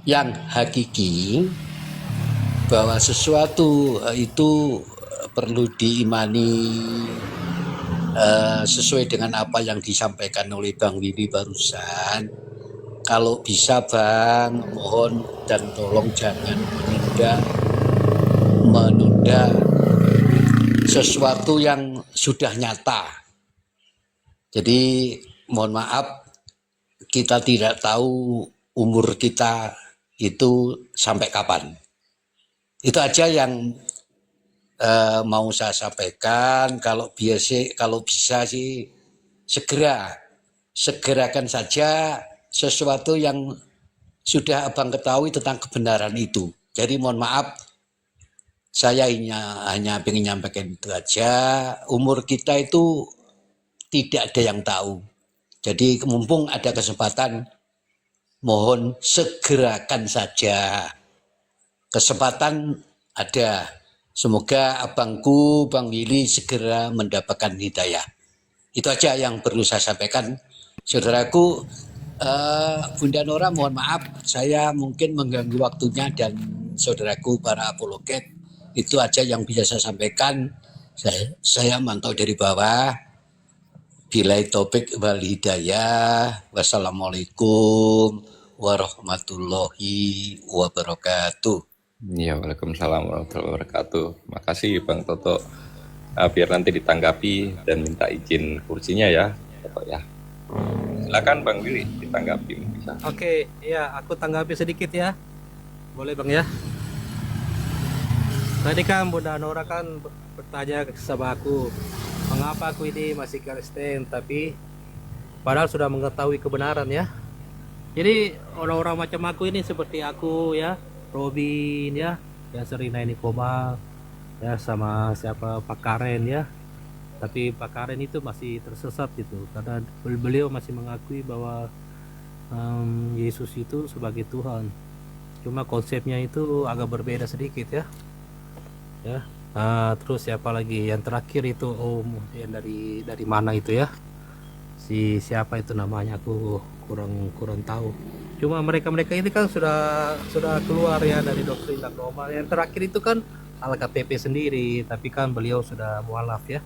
yang hakiki bahwa sesuatu itu perlu diimani sesuai dengan apa yang disampaikan oleh Bang Willy barusan. Kalau bisa Bang, mohon dan tolong jangan menunda sesuatu yang sudah nyata. Jadi mohon maaf, kita tidak tahu umur kita itu sampai kapan. Itu aja yang mau saya sampaikan. Kalau bisa sih segerakan saja sesuatu yang sudah abang ketahui tentang kebenaran itu. Jadi mohon maaf, saya hanya ingin nyampaikan itu aja. Umur kita itu tidak ada yang tahu. Jadi mumpung ada kesempatan, mohon segerakan saja. Kesempatan ada. Semoga abangku, Bang Willy segera mendapatkan hidayah. Itu aja yang perlu saya sampaikan. Saudaraku, Bunda Nora, mohon maaf, saya mungkin mengganggu waktunya dan saudaraku para apologet. Itu aja yang bisa saya sampaikan. Saya mantau dari bawah. Bilai topik wal hidayah. Wassalamualaikum warahmatullahi wabarakatuh. Iya, waalaikumsalam warahmatullahi wabarakatuh. Makasih Bang Toto. Biar nanti ditanggapi dan minta izin kursinya ya, Toto ya. Silakan Bang Willy ditanggapi bisa. Oke, ya aku tanggapi sedikit ya. Boleh Bang ya? Tadi kan Bunda Nora kan bertanya sama aku, mengapa aku ini masih Kristen, tapi padahal sudah mengetahui kebenaran ya. Jadi orang-orang macam aku ini seperti aku ya, Robin ya, yang sering naik Nikomal ya, sama siapa Pak Karen ya. Tapi Pak Karen itu masih tersesat gitu, karena beliau masih mengakui bahwa Yesus itu sebagai Tuhan. Cuma konsepnya itu agak berbeda sedikit ya. Ya. Terus siapa lagi? Yang terakhir itu yang dari mana itu ya? Siapa itu namanya, aku kurang tahu. Cuma mereka ini kan sudah keluar ya dari doktrin agama. Yang terakhir itu kan Al-KTP sendiri, tapi kan beliau sudah mualaf ya.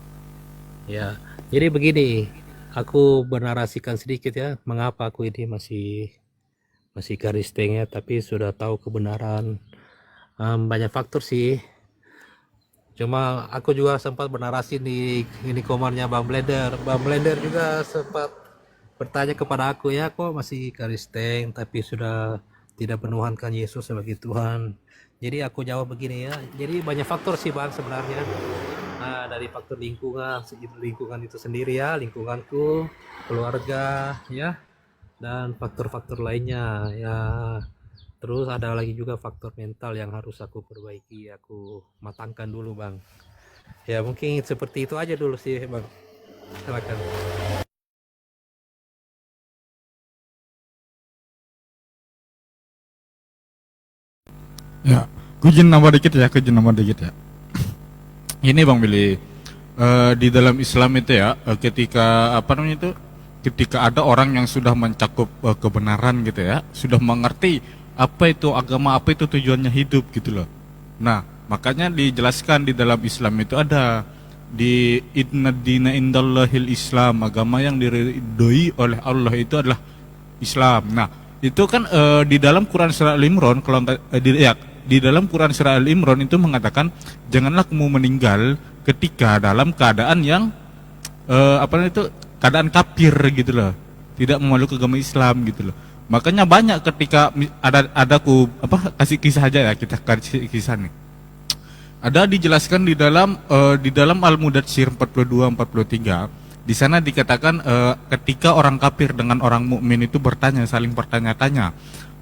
Ya. Jadi begini, aku bernarasikan sedikit ya, mengapa aku ini masih Kristen ya, tapi sudah tahu kebenaran. Banyak faktor sih. Cuma aku juga sempat bernarasi di ini komarnya Bang Blender. Bang Blender juga sempat bertanya kepada aku, ya kok masih Kristen tapi sudah tidak menuhankan Yesus sebagai Tuhan. Jadi aku jawab begini ya. Jadi banyak faktor sih Bang sebenarnya. Dari faktor lingkungan itu sendiri ya, lingkunganku, keluarga ya, dan faktor-faktor lainnya ya. Terus ada lagi juga faktor mental yang harus aku perbaiki, aku matangkan dulu Bang. Ya mungkin seperti itu aja dulu sih Bang. Silakan. Ya, aku izin nambah dikit ya. Ini Bang Billy, di dalam Islam itu ya, ketika ketika ada orang yang sudah mencakup kebenaran gitu ya, sudah mengerti apa itu agama, apa itu tujuannya hidup gitu loh. Nah, makanya dijelaskan di dalam Islam itu ada di inna dina indallahil Islam, agama yang diridhoi oleh Allah itu adalah Islam. Nah, itu kan di dalam Quran surah Al-Imran, kalau di dalam Quran surah Al-Imran itu mengatakan janganlah kamu meninggal ketika dalam keadaan yang keadaan kafir gitu loh, tidak memeluk agama Islam gitu loh. Makanya banyak ketika aku kasih kisah aja ya, kita kasih kisah nih. Ada dijelaskan di dalam Al-Mudatsir 42-43. Di sana dikatakan ketika orang kafir dengan orang mukmin itu saling bertanya-tanya.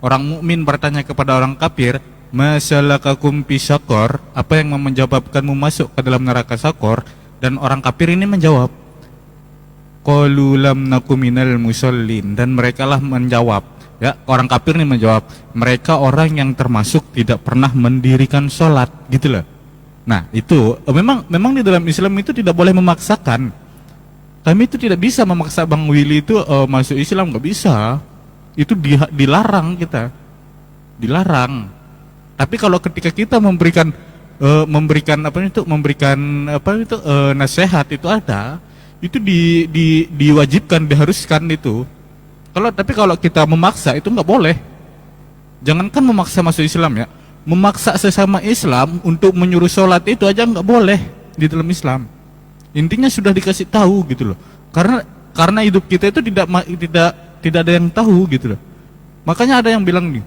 Orang mukmin bertanya kepada orang kafir, "Masalakakum fi syaqar?" Apa yang menyebabkanmu masuk ke dalam neraka Sakor? Dan orang kafir ini menjawab, "Qalu lam naku minal musallin." Dan mereka lah menjawab, ya, orang kafir ini menjawab, mereka orang yang termasuk tidak pernah mendirikan sholat, gitu loh. Nah, itu memang di dalam Islam itu tidak boleh memaksakan. Kami itu tidak bisa memaksa Bang Willy itu masuk Islam, nggak bisa. Itu dilarang kita, dilarang. Tapi kalau ketika kita memberikan nasihat itu ada, itu diwajibkan, diharuskan itu. Tapi kalau kita memaksa itu nggak boleh. Jangankan memaksa masuk Islam ya, memaksa sesama Islam untuk menyuruh sholat itu aja nggak boleh di dalam Islam. Intinya sudah dikasih tahu gitu loh. Karena hidup kita itu tidak ada yang tahu gitu loh. Makanya ada yang bilang nih,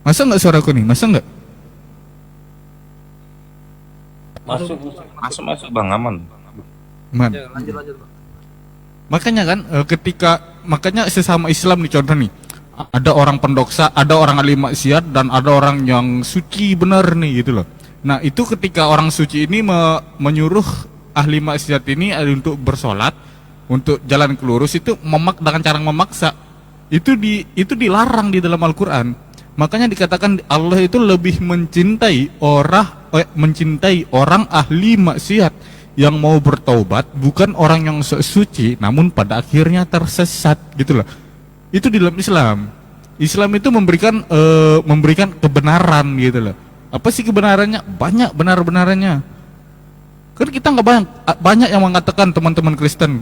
masa nggak suaraku nih, masa nggak? Masuk Bang, aman. Man. Ya, lanjut Bang. Makanya kan makanya sesama Islam nih, contoh nih, ada orang pendoksa, ada orang ahli maksiat, dan ada orang yang suci benar nih gitu loh. Nah, itu ketika orang suci ini menyuruh ahli maksiat ini untuk bersolat, untuk jalan ke lurus, itu dengan cara memaksa, itu dilarang di dalam Al-Quran. Makanya dikatakan Allah itu lebih mencintai orang ahli maksiat yang mau bertaubat, bukan orang yang suci namun pada akhirnya tersesat gitu loh. Itu di dalam Islam. Islam itu memberikan kebenaran gitu loh. Apa sih kebenarannya? Banyak benar-benarannya. Kan kita nggak banyak yang mengatakan, teman-teman Kristen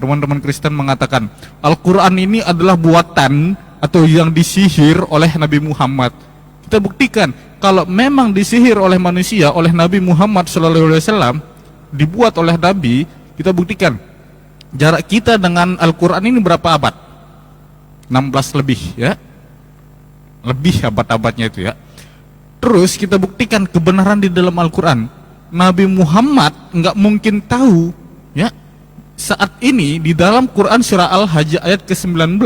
mengatakan Al-Quran ini adalah buatan atau yang disihir oleh Nabi Muhammad. kita buktikan kalau memang disihir oleh manusia, oleh Nabi Muhammad SAW, dibuat oleh Nabi, kita buktikan jarak kita dengan Al-Quran ini berapa abad? 16 lebih ya, lebih abad-abadnya itu ya. Terus kita buktikan kebenaran di dalam Al-Quran. Nabi Muhammad nggak mungkin tahu ya, saat ini di dalam Quran surah Al-Hajj ayat ke-19,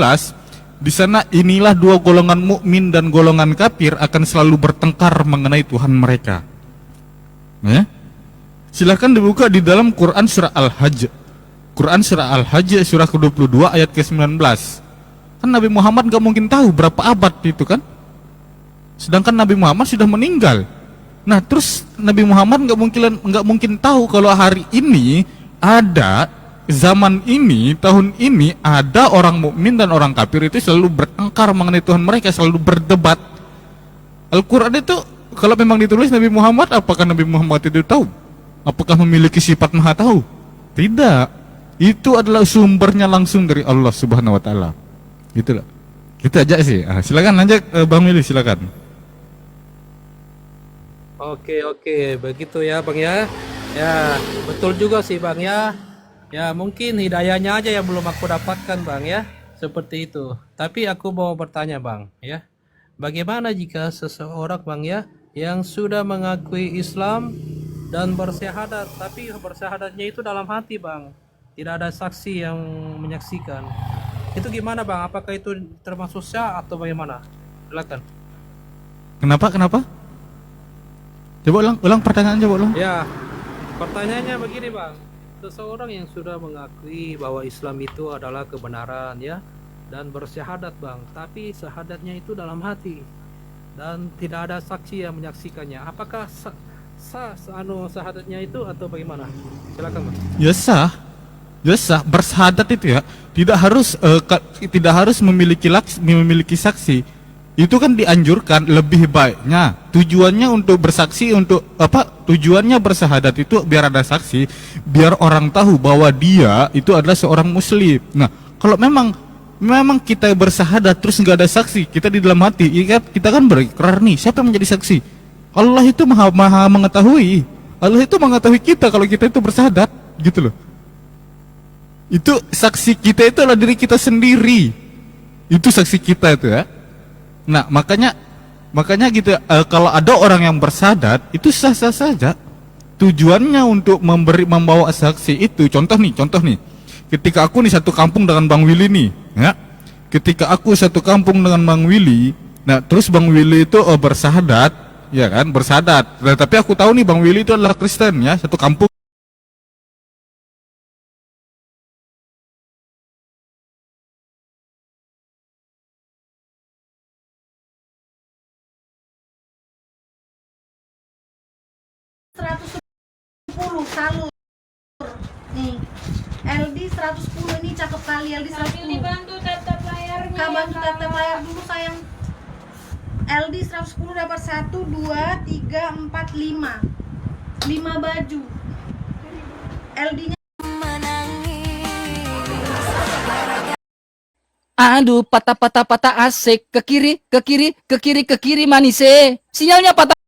di sana inilah dua golongan mukmin dan golongan kafir akan selalu bertengkar mengenai Tuhan mereka. Ya? Silahkan dibuka di dalam Quran surah Al-Hajj. Quran surah Al-Hajj surah ke-22 ayat ke-19. Kan Nabi Muhammad nggak mungkin tahu berapa abad itu kan. Sedangkan Nabi Muhammad sudah meninggal. Nah, terus Nabi Muhammad nggak mungkin tahu kalau hari ini ada, zaman ini, tahun ini ada orang mukmin dan orang kafir itu selalu bertengkar mengenai Tuhan mereka, selalu berdebat. Al-Quran itu kalau memang ditulis Nabi Muhammad, apakah Nabi Muhammad itu tahu? Apakah memiliki sifat maha tahu? Tidak. Itu adalah sumbernya langsung dari Allah Subhanahu wa taala. Itulah. Kita aja sih. Silakan lanjut Bang Willy, silakan. Oke, begitu ya Bang ya. Ya, betul juga sih Bang ya. Ya, mungkin hidayahnya aja yang belum aku dapatkan Bang ya. Seperti itu. Tapi aku mau bertanya Bang ya. Bagaimana jika seseorang Bang ya yang sudah mengakui Islam dan bersyahadat, tapi bersyahadatnya itu dalam hati Bang, tidak ada saksi yang menyaksikan. Itu gimana Bang? Apakah itu termasuk syah atau bagaimana? Silakan. Kenapa? Coba ulang pertanyaan, coba ulang. Ya, pertanyaannya begini Bang. Seseorang yang sudah mengakui bahwa Islam itu adalah kebenaran ya, dan bersyahadat Bang, tapi syahadatnya itu dalam hati dan tidak ada saksi yang menyaksikannya. Apakah sah syahadatnya itu atau bagaimana? Silakan Bang. Ya sah bersyahadat itu ya, tidak harus memiliki saksi. Itu kan dianjurkan, lebih baiknya tujuannya untuk bersaksi, untuk apa, tujuannya bersyahadat itu biar ada saksi, biar orang tahu bahwa dia itu adalah seorang muslim. Nah, kalau memang kita bersyahadat terus nggak ada saksi, kita di dalam hati kita kan berikrar nih, siapa yang menjadi saksi? Allah itu maha mengetahui. Allah itu mengetahui kita kalau kita itu bersyahadat, gitu loh. Itu saksi kita itu adalah diri kita sendiri. Itu saksi kita itu ya. Nah, makanya gitu, kalau ada orang yang bersyahadat itu sah-sah saja. Tujuannya untuk membawa saksi itu, contoh nih. Ketika aku nih satu kampung dengan Bang Willy nih, ya. Ketika aku satu kampung dengan Bang Willy, nah terus Bang Willy itu bersyahadat, ya kan, bersyahadat. Nah, tapi aku tahu nih Bang Willy itu adalah Kristen ya, satu kampung. Salur nih LD 110 ini cakep kali. LD 110 dibantu tetap layarnya. Kak bantu tetap layar dulu sayang. LD 110 dapat 1 2 3 4 5 baju. LD nya aduh, patah asik, ke kiri manis, sinyalnya patah.